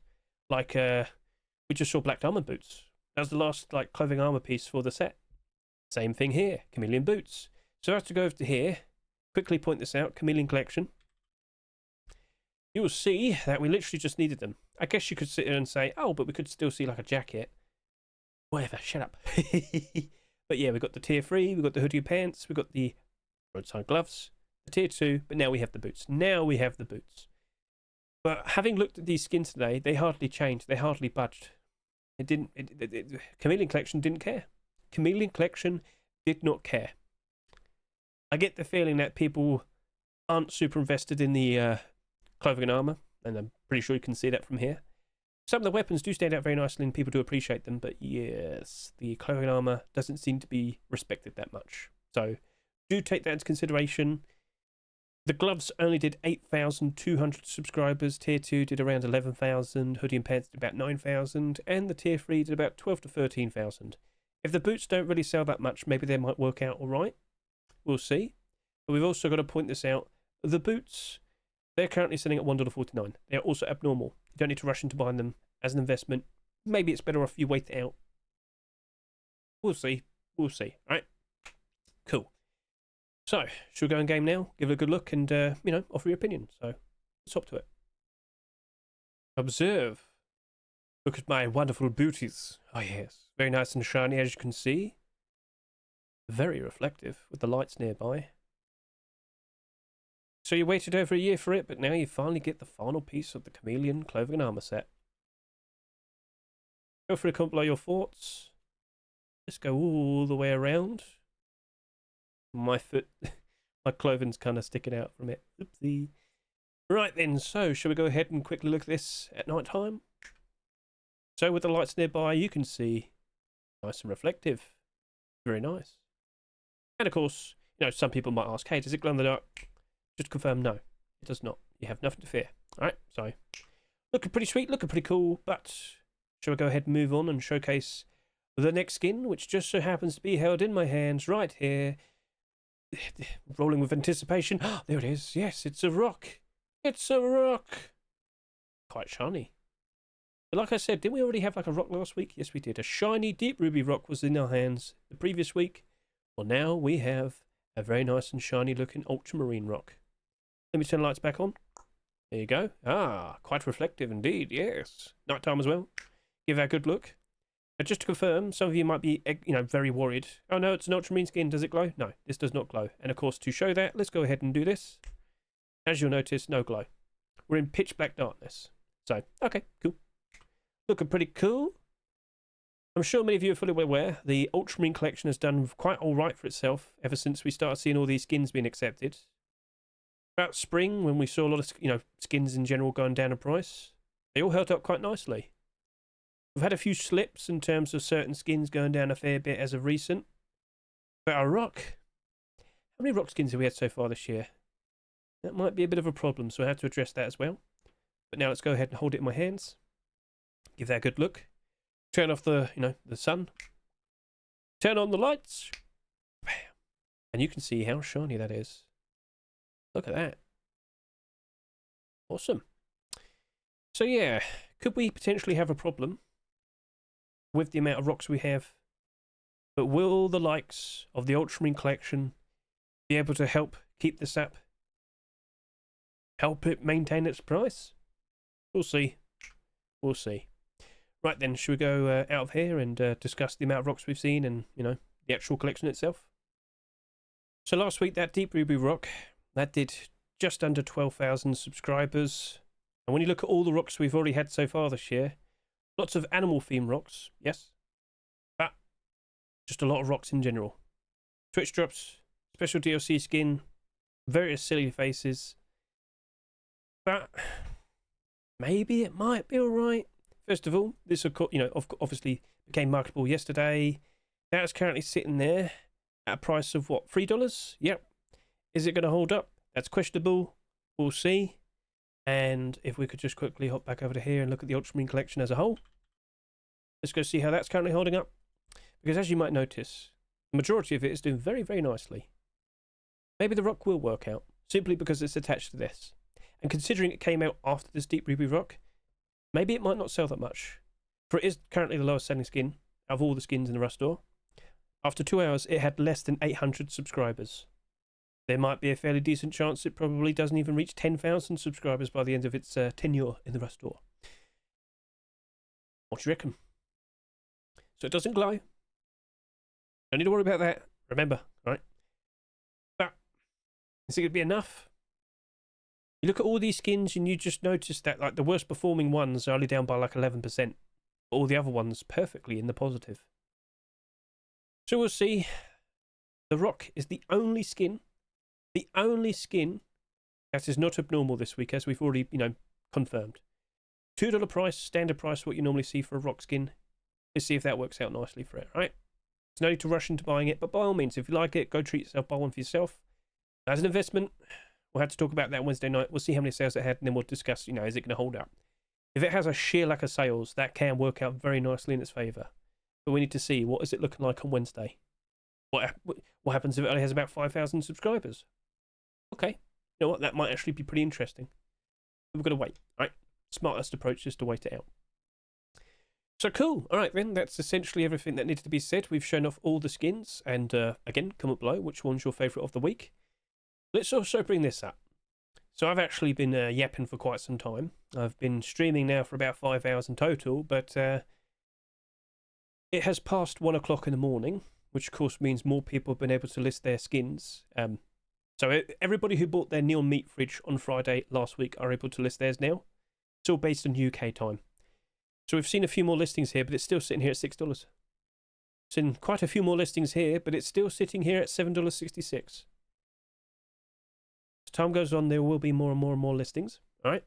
Like, we just saw Black Diamond Boots. That was the last, clothing armor piece for the set. Same thing here, Chameleon Boots. So I have to go over to here, quickly point this out, Chameleon Collection. You will see that we literally just needed them. I guess you could sit here and say, oh, but we could still see like a jacket. Whatever, shut up. But yeah, we've got the tier 3, we've got the hoodie pants, we've got the roadside gloves, the tier 2, but now we have the boots. Now we have the boots. But having looked at these skins today, they hardly changed, they hardly budged. Chameleon Collection didn't care. Chameleon Collection did not care. I get the feeling that people aren't super invested in the clothing and armor, and I'm pretty sure you can see that from here. Some of the weapons do stand out very nicely and people do appreciate them, but yes, the clothing and armor doesn't seem to be respected that much. So do take that into consideration. The gloves only did 8,200 subscribers, tier 2 did around 11,000, hoodie and pants did about 9,000, and the tier 3 did about 12 to 13,000. If the boots don't really sell that much, maybe they might work out alright. We'll see. But we've also got to point this out. The boots, they're currently selling at $1.49. They're also abnormal. You don't need to rush into buying them as an investment. Maybe it's better off you wait it out. We'll see. We'll see. All right. Cool. So, should we go in game now? Give it a good look and, offer your opinion. So, let's hop to it. Observe. Look at my wonderful booties. Oh, yes. Very nice and shiny, as you can see. Very reflective with the lights nearby. So you waited over a year for it, but now you finally get the final piece of the Chameleon clothing and armor set. Go for a comment below your thoughts. Let's go all the way around. My foot, my clothing's kind of sticking out from it. Oopsie. Right then, so shall we go ahead and quickly look at this at night time? So with the lights nearby, you can see nice and reflective. Very nice. And of course, some people might ask, hey, does it glow in the dark? Just to confirm, no, it does not. You have nothing to fear. Alright, so looking pretty sweet, looking pretty cool, but shall we go ahead and move on and showcase the next skin, which just so happens to be held in my hands right here. Rolling with anticipation. Oh, there it is. Yes, it's a rock. It's a rock. Quite shiny. But like I said, didn't we already have like a rock last week? Yes, we did. A shiny deep ruby rock was in our hands the previous week. Well, now we have a very nice and shiny looking ultramarine rock. Let me turn the lights back on. There you go. Ah, quite reflective indeed, yes. Nighttime as well. Give that a good look. But just to confirm, some of you might be, very worried. Oh no, it's an ultramarine skin. Does it glow? No, this does not glow. And of course, to show that, let's go ahead and do this. As you'll notice, no glow. We're in pitch black darkness. So, okay, cool. Looking pretty cool. I'm sure many of you are fully aware the Ultramarine collection has done quite alright for itself ever since we started seeing all these skins being accepted. About spring, when we saw a lot of, skins in general going down in price, they all held up quite nicely. We've had a few slips in terms of certain skins going down a fair bit as of recent. But our rock, how many rock skins have we had so far this year? That might be a bit of a problem, so I have to address that as well. But now let's go ahead and hold it in my hands. Give that a good look. Turn off the, the sun. Turn on the lights. Bam. And you can see how shiny that is. Look at that. Awesome. So yeah, could we potentially have a problem with the amount of rocks we have? But will the likes of the Ultramarine collection be able to help keep this up? Help it maintain its price? We'll see. We'll see. Right then, should we go out of here and discuss the amount of rocks we've seen and, the actual collection itself? So last week, that Deep Ruby rock, that did just under 12,000 subscribers. And when you look at all the rocks we've already had so far this year, lots of animal theme rocks, yes, but just a lot of rocks in general. Twitch drops, special DLC skin, various silly faces. But maybe it might be alright. First of all, this obviously became marketable yesterday. Now it's currently sitting there at a price of what, $3? Yep. Is it going to hold up? That's questionable. We'll see. And if we could just quickly hop back over to here and look at the Ultramarine collection as a whole. Let's go see how that's currently holding up. Because as you might notice, the majority of it is doing very, very nicely. Maybe the rock will work out, simply because it's attached to this. And considering it came out after this Deep Ruby rock, maybe it might not sell that much. For it is currently the lowest selling skin out of all the skins in the Rust store. After 2 hours, it had less than 800 subscribers. There might be a fairly decent chance it probably doesn't even reach 10,000 subscribers by the end of its tenure in the Rust store. What do you reckon? So it doesn't glow. Don't need to worry about that. Remember, right? But is it going to be enough? You look at all these skins and you just notice that like the worst performing ones are only down by like 11%. All the other ones perfectly in the positive. So we'll see. The rock is the only skin that is not abnormal this week, as we've already, confirmed. $2 price, standard price, what you normally see for a rock skin. Let's see if that works out nicely for it, right? There's no need to rush into buying it, but by all means, if you like it, go treat yourself, buy one for yourself. As an investment, we'll have to talk about that Wednesday night. We'll see how many sales it had, and then we'll discuss, is it going to hold up? If it has a sheer lack of sales, that can work out very nicely in its favour. But we need to see, what is it looking like on Wednesday? What happens if it only has about 5,000 subscribers? Okay, you know what, that might actually be pretty interesting. But we've got to wait, right? Smartest approach is to wait it out. So cool. All right, then. That's essentially everything that needed to be said. We've shown off all the skins. And again, comment below which one's your favourite of the week. Let's also bring this up. So I've actually been yapping for quite some time. I've been streaming now for about 5 hours in total. But it has passed 1 o'clock in the morning, which of course means more people have been able to list their skins. So everybody who bought their Neon Meat fridge on Friday last week are able to list theirs now. It's all based on UK time. So we've seen a few more listings here, but it's still sitting here at $6. Seen quite a few more listings here, but it's still sitting here at $7.66. As time goes on, there will be more and more and more listings. All right.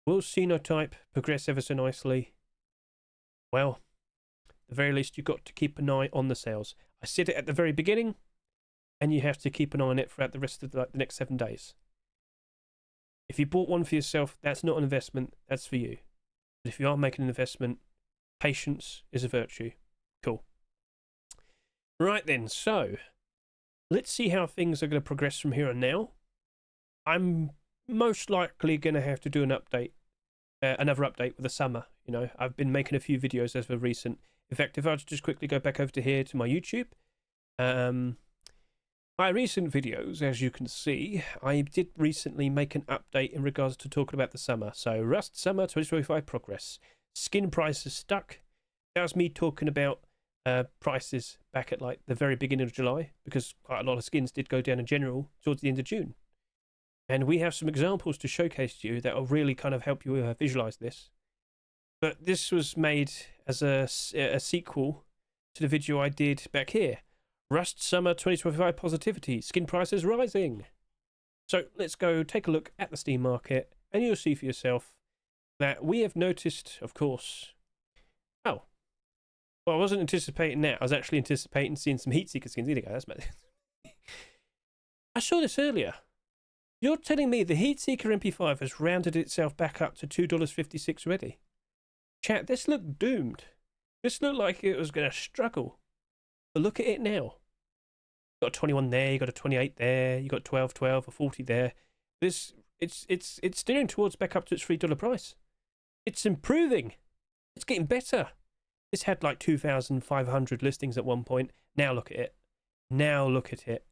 Will Sinotype progress ever so nicely? Well, at the very least, you've got to keep an eye on the sales. I said it at the very beginning, and you have to keep an eye on it throughout the rest of the next 7 days. If you bought one for yourself, that's not an investment, that's for you. But if you are making an investment, patience is a virtue. Cool. Right then, so let's see how things are going to progress from here on now. I'm most likely going to have to do an update, another update with the summer. I've been making a few videos as of recent. In fact, if I just quickly go back over to here to my YouTube, my recent videos, as you can see, I did recently make an update in regards to talking about the summer. So, Rust Summer 2025 progress. Skin prices stuck. That was me talking about prices back at like the very beginning of July, because quite a lot of skins did go down in general towards the end of June. And we have some examples to showcase to you that will really kind of help you visualize this. But this was made as a sequel to the video I did back here. Rust Summer 2025 positivity, skin prices rising. So let's go take a look at the Steam market, and you'll see for yourself that we have noticed, of course. Oh, well, I wasn't anticipating that. I was actually anticipating seeing some Heatseeker skins. Here we go. That's I saw this earlier. You're telling me the Heatseeker MP5 has rounded itself back up to $2.56 already? Chat, this looked doomed. This looked like it was going to struggle. But look at it now. You got a 21 there, you got a 28 there, you got 12, 12, a 40 there. It's steering towards back up to its $3 price. It's improving. It's getting better. This had like 2,500 listings at one point. Now look at it. Now look at it.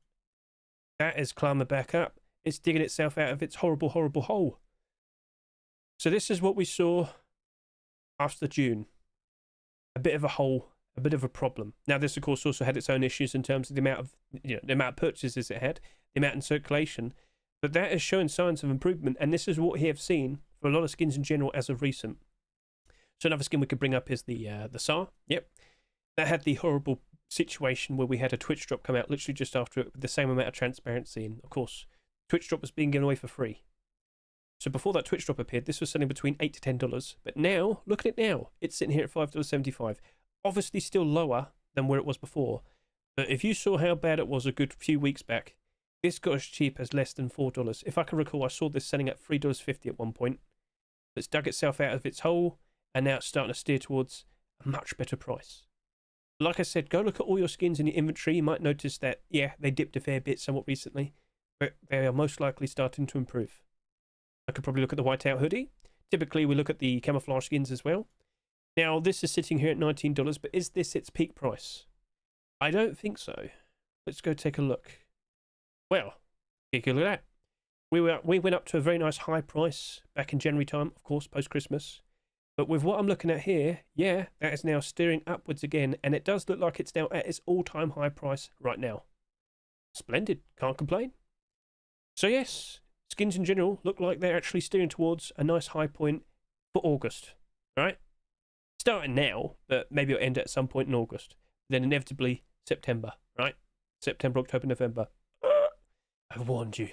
That is climbing back up. It's digging itself out of its horrible, horrible hole. So this is what we saw after June. A bit of a hole. A bit of a problem. Now, this, of course, also had its own issues in terms of the amount of, the amount of purchases it had, the amount in circulation, but that is showing signs of improvement, and this is what we have seen for a lot of skins in general as of recent. So another skin we could bring up is the SAR. Yep, that had the horrible situation where we had a Twitch drop come out literally just after it with the same amount of transparency, and of course, Twitch drop was being given away for free. So before that Twitch drop appeared, this was selling between $8 to $10. But now, look at it now. It's sitting here at $5.75. Obviously still lower than where it was before. But if you saw how bad it was a good few weeks back, this got as cheap as less than $4. If I can recall, I saw this selling at $3.50 at one point. It's dug itself out of its hole, and now it's starting to steer towards a much better price. Like I said, go look at all your skins in your inventory. You might notice that, yeah, they dipped a fair bit somewhat recently, but they are most likely starting to improve. I could probably look at the whiteout hoodie. Typically, we look at the camouflage skins as well. Now, this is sitting here at $19, but is this its peak price? I don't think so. Let's go take a look. Well, take a look at that. We went up to a very nice high price back in January time, of course, post-Christmas. But with what I'm looking at here, yeah, that is now steering upwards again, and it does look like it's now at its all-time high price right now. Splendid. Can't complain. So yes, skins in general look like they're actually steering towards a nice high point for August, right? Starting now, but maybe it'll end at some point in August. Then inevitably September, right? September, October, November. I've warned you.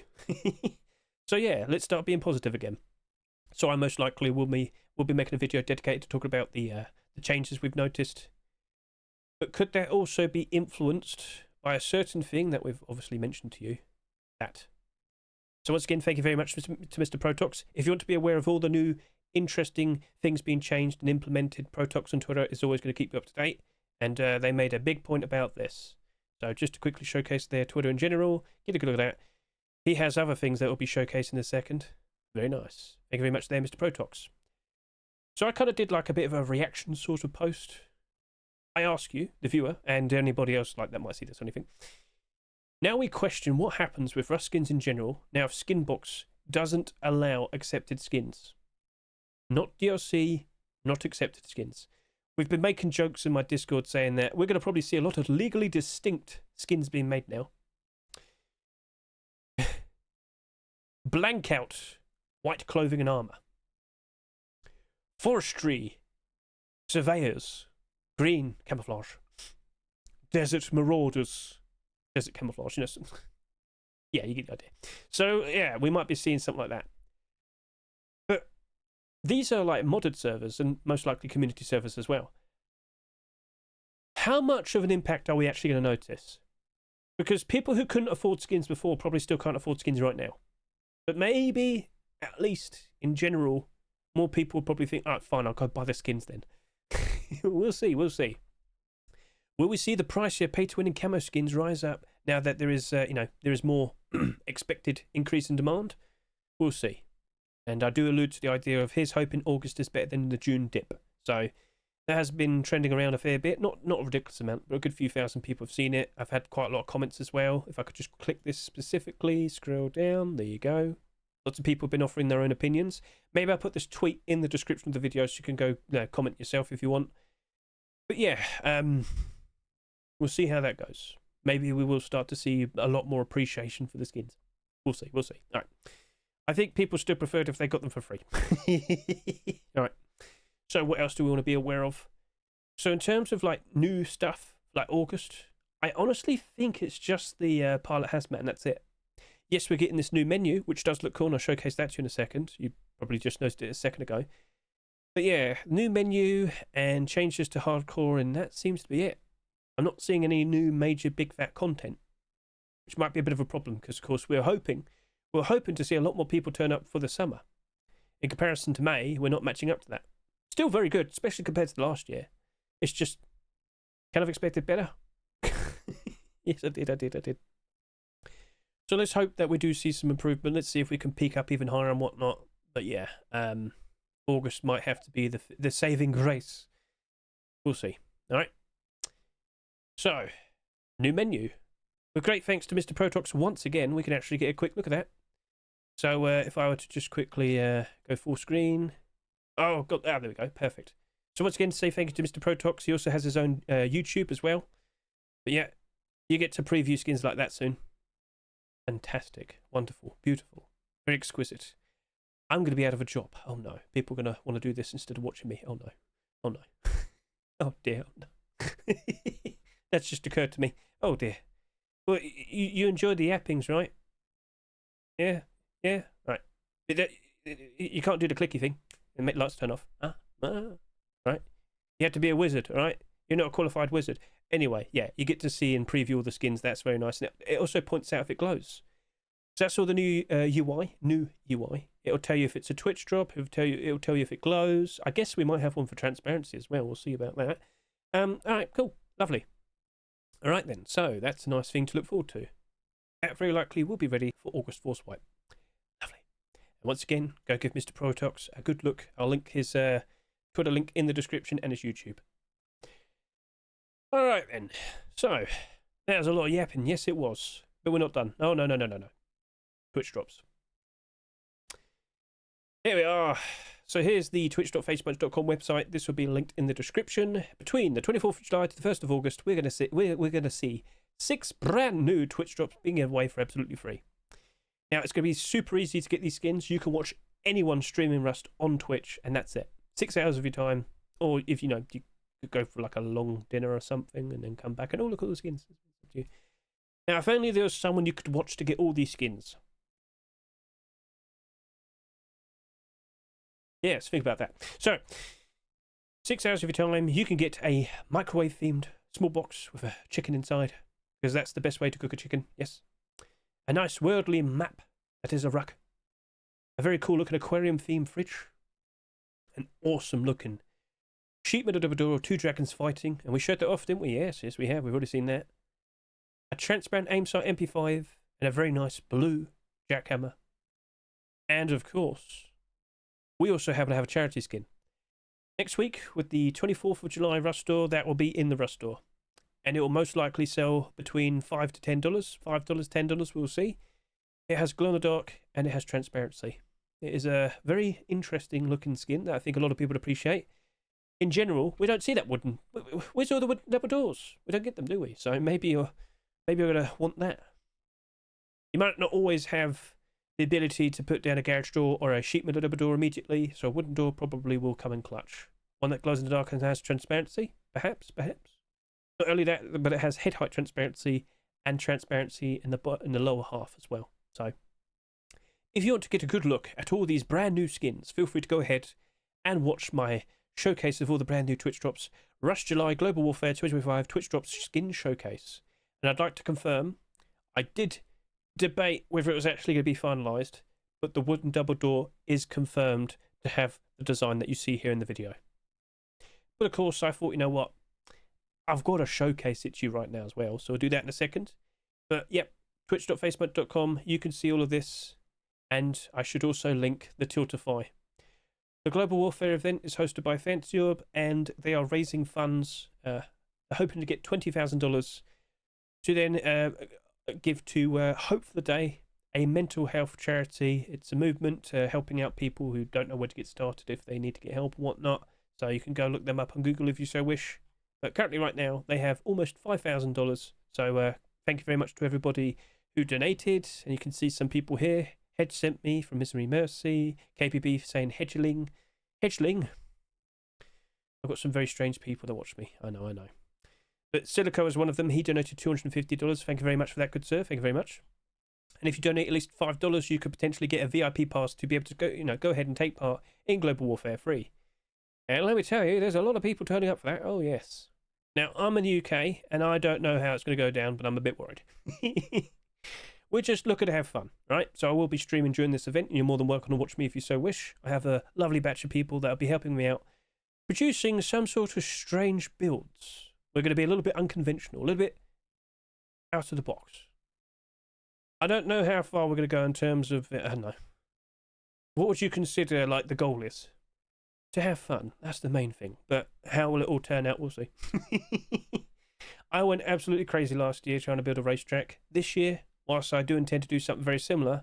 So yeah, let's start being positive again. So I most likely will be making a video dedicated to talk about the changes we've noticed. But could that also be influenced by a certain thing that we've obviously mentioned to you? That. So once again, thank you very much to Mr. Protox. If you want to be aware of all the new interesting things being changed and implemented, Protox on Twitter is always going to keep you up to date. And they made a big point about this. So just to quickly showcase their Twitter in general, get a good look at that. He has other things that will be showcased in a second. Very nice. Thank you very much there, Mr. Protox. So I kind of did like a bit of a reaction sort of post. I ask you, the viewer, and anybody else like that might see this or anything. Now we question what happens with Rust skins in general now if SKINBOX doesn't allow accepted skins. Not DLC, not accepted skins. We've been making jokes in my Discord saying that we're going to probably see a lot of legally distinct skins being made now. Blank out white clothing and armor. Forestry, surveyors, green camouflage, desert marauders, desert camouflage, you know. Yeah, you get the idea. So yeah, we might be seeing something like that. But these are like modded servers and most likely community servers as well. How much of an impact are we actually going to notice? Because people who couldn't afford skins before probably still can't afford skins right now. But maybe, at least in general, more people will probably think, alright, fine, I'll go buy the skins then. We'll see, we'll see. Will we see the price here, pay-to-win and camo skins rise up now that there is, there is more expected increase in demand? We'll see. And I do allude to the idea of here's hoping August is better than the June dip. So that has been trending around a fair bit. Not a ridiculous amount, but a good few thousand people have seen it. I've had quite a lot of comments as well. If I could just click this specifically, scroll down, there you go. Lots of people have been offering their own opinions. Maybe I'll put this tweet in the description of the video so you can go comment yourself if you want. But yeah, we'll see how that goes. Maybe we will start to see a lot more appreciation for the skins. We'll see, we'll see. All right. I think people still preferred if they got them for free. All right. So what else do we want to be aware of? So in terms of like new stuff, like August, I honestly think it's just the pilot hazmat and that's it. Yes, we're getting this new menu, which does look cool, and I'll showcase that to you in a second. You probably just noticed it a second ago. But yeah, new menu and changes to hardcore, and that seems to be it. I'm not seeing any new major big fat content, which might be a bit of a problem, because of course we're hoping to see a lot more people turn up for the summer. In comparison to May, we're not matching up to that. Still very good, especially compared to the last year. It's just kind of expected better. Yes, I did. So let's hope that we do see some improvement. Let's see if we can peak up even higher and whatnot. But yeah, August might have to be the saving grace. We'll see. All right. So, new menu. With great thanks to Mr. Protox once again, we can actually get a quick look at that. So if I were to just quickly go full screen. Oh, God, there we go. Perfect. So once again, say thank you to Mr. Protox. He also has his own YouTube as well. But yeah, you get to preview skins like that soon. Fantastic. Wonderful. Beautiful. Very exquisite. I'm going to be out of a job. Oh no. People are going to want to do this instead of watching me. Oh no. Oh no. Oh dear. Oh no. That's just occurred to me. Oh dear. Well, you enjoyed the yappings, right? Yeah, yeah, right. You can't do the clicky thing and make lights turn off. Right? You have to be a wizard, all right? You're not a qualified wizard. Anyway, yeah, you get to see and preview all the skins. That's very nice. And it also points out if it glows. So that's all the new UI. New UI. It'll tell you if it's a Twitch drop. It'll tell you if it glows. I guess we might have one for transparency as well. We'll see about that. All right, cool, lovely. All right then. So that's a nice thing to look forward to. That very likely will be ready for August Force Wipe. Lovely. And once again, go give Mr. Protox a good look. I'll link his Twitter link in the description and his YouTube. All right then. So that was a lot of yapping. Yes, it was. But we're not done. Oh, no. Twitch drops. Here we are. So here's the twitch.facepunch.com website. This will be linked in the description. Between the 24th of July to the 1st of August, we're going to see 6 brand new Twitch drops being given away for absolutely free. Now, it's going to be super easy to get these skins. You can watch anyone streaming Rust on Twitch, and that's it. 6 hours of your time. Or if, you could go for like a long dinner or something and then come back and, look at all the skins. Now, if only there was someone you could watch to get all these skins. Yes, think about that. So, 6 hours of your time, you can get a microwave-themed small box with a chicken inside, because that's the best way to cook a chicken, yes. A nice worldly map that is a ruck. A very cool-looking aquarium-themed fridge. An awesome-looking sheet metal door, 2 dragons fighting, and we showed that off, didn't we? Yes, we have. We've already seen that. A transparent aim sight MP5, and a very nice blue jackhammer. And, of course, we also happen to have a charity skin. Next week, with the 24th of July Rust Store, that will be in the Rust Store. And it will most likely sell between $5 to $10. $5, $10, we'll see. It has glow-in-the-dark, and it has transparency. It is a very interesting looking skin that I think a lot of people appreciate. In general, we don't see that wooden. Where's all the wooden double doors? We don't get them, do we? So maybe you're going to want that. You might not always have the ability to put down a garage door or a sheet metal double door immediately, so a wooden door probably will come in clutch. One that glows in the dark and has transparency, perhaps. Not only that, but it has head height transparency and transparency in the lower half as well. So, if you want to get a good look at all these brand new skins, feel free to go ahead and watch my showcase of all the brand new Twitch drops. Rust July Global Warfare 2025 Twitch drops skin showcase. And I'd like to confirm, I did debate whether it was actually going to be finalised, but the wooden double door is confirmed to have the design that you see here in the video. But of course, I thought, you know what, I've got to showcase it to you right now as well, so I'll do that in a second. But yep, twitch.facebook.com, you can see all of this, and I should also link the Tiltify. The Global Warfare event is hosted by FANCYORB, and they are raising funds, hoping to get $20,000 to then give to Hope for the Day, a mental health charity. It's a movement helping out people who don't know where to get started if they need to get help and whatnot. So you can go look them up on Google if you so wish. But currently right now, they have almost $5,000. So thank you very much to everybody who donated. And you can see some people here. Hedge sent me from Misery Mercy. KPB saying Hedgeling. I've got some very strange people that watch me. I know. But Silico is one of them. He donated $250. Thank you very much for that, good sir. Thank you very much. And if you donate at least $5, you could potentially get a VIP pass to be able to go ahead and take part in Global Warfare free. And let me tell you, there's a lot of people turning up for that. Oh, yes. Now, I'm in the UK, and I don't know how it's going to go down, but I'm a bit worried. We're just looking to have fun, right? So I will be streaming during this event, and you're more than welcome to watch me if you so wish. I have a lovely batch of people that will be helping me out, producing some sort of strange builds. We're going to be a little bit unconventional, a little bit out of the box. I don't know how far we're going to go in terms of, I don't know. What would you consider, like, the goal is? To have fun. That's the main thing. But how will it all turn out, we'll see. I went absolutely crazy last year trying to build a racetrack. This year, whilst I do intend to do something very similar,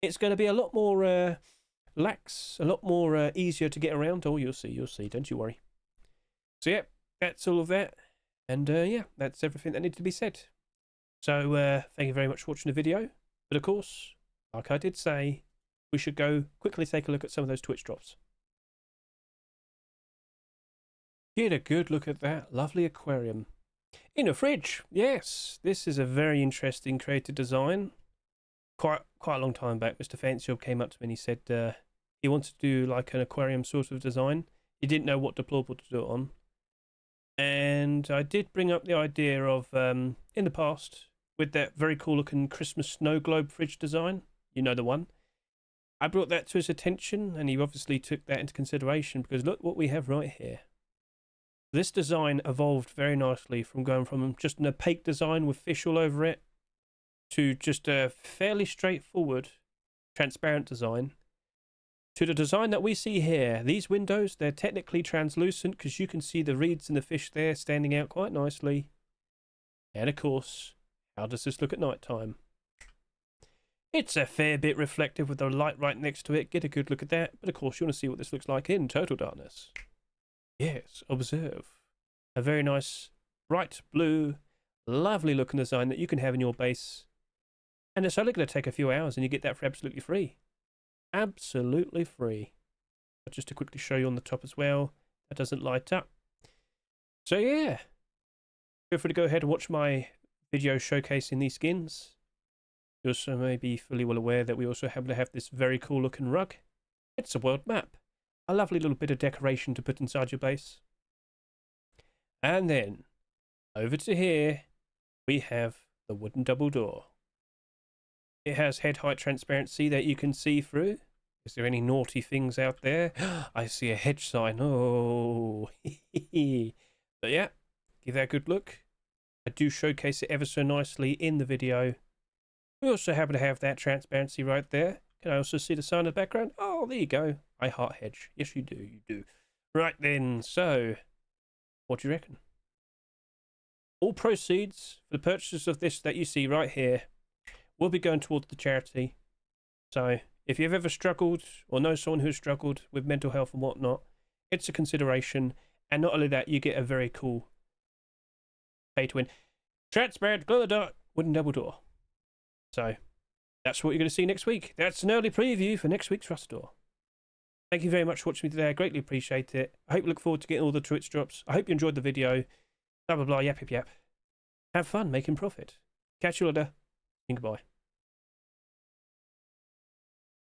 it's going to be a lot more lax, a lot more easier to get around. Oh, you'll see, don't you worry. So, yeah, that's all of that. And, yeah, that's everything that needs to be said. So, thank you very much for watching the video. But, of course, like I did say, we should go quickly take a look at some of those Twitch drops. Get a good look at that lovely aquarium. In a fridge, yes. This is a very interesting creative design. Quite a long time back, Mr. FANCYORB came up to me and he said he wanted to do like an aquarium sort of design. He didn't know what deplorable to do it on. And I did bring up the idea of, in the past, with that very cool looking Christmas snow globe fridge design. You know the one. I brought that to his attention and he obviously took that into consideration because look what we have right here. This design evolved very nicely from going from just an opaque design with fish all over it to just a fairly straightforward, transparent design to the design that we see here. These windows, they're technically translucent because you can see the reeds and the fish there standing out quite nicely. And of course, how does this look at night time? It's a fair bit reflective with the light right next to it. Get a good look at that. But of course, you want to see what this looks like in total darkness. Yes, observe. A very nice, bright blue, lovely looking design that you can have in your base. And it's only going to take a few hours and you get that for absolutely free. Absolutely free. But just to quickly show you on the top as well, that doesn't light up. So yeah, feel free to go ahead and watch my video showcasing these skins. You also may be fully well aware that we also happen to have this very cool looking rug. It's a world map. A lovely little bit of decoration to put inside your base. And then, over to here, we have the wooden double door. It has head height transparency that you can see through. Is there any naughty things out there? I see a hedge sign. Oh, but yeah, give that a good look. I do showcase it ever so nicely in the video. We also happen to have that transparency right there. Can I also see the sign in the background? Oh, there you go. I heart Hedge. Yes, you do. You do. Right then. So, what do you reckon? All proceeds for the purchases of this that you see right here will be going towards the charity. So, if you've ever struggled or know someone who's struggled with mental health and whatnot, it's a consideration. And not only that, you get a very cool pay to win, transparent, glow in the dark wooden double door. So, that's what you're going to see next week. That's an early preview for next week's Rust Door. Thank you very much for watching me today. I greatly appreciate it. I hope you look forward to getting all the Twitch drops. I hope you enjoyed the video. Blah, blah, blah, yap, yap, yap. Have fun making profit. Catch you later. Goodbye.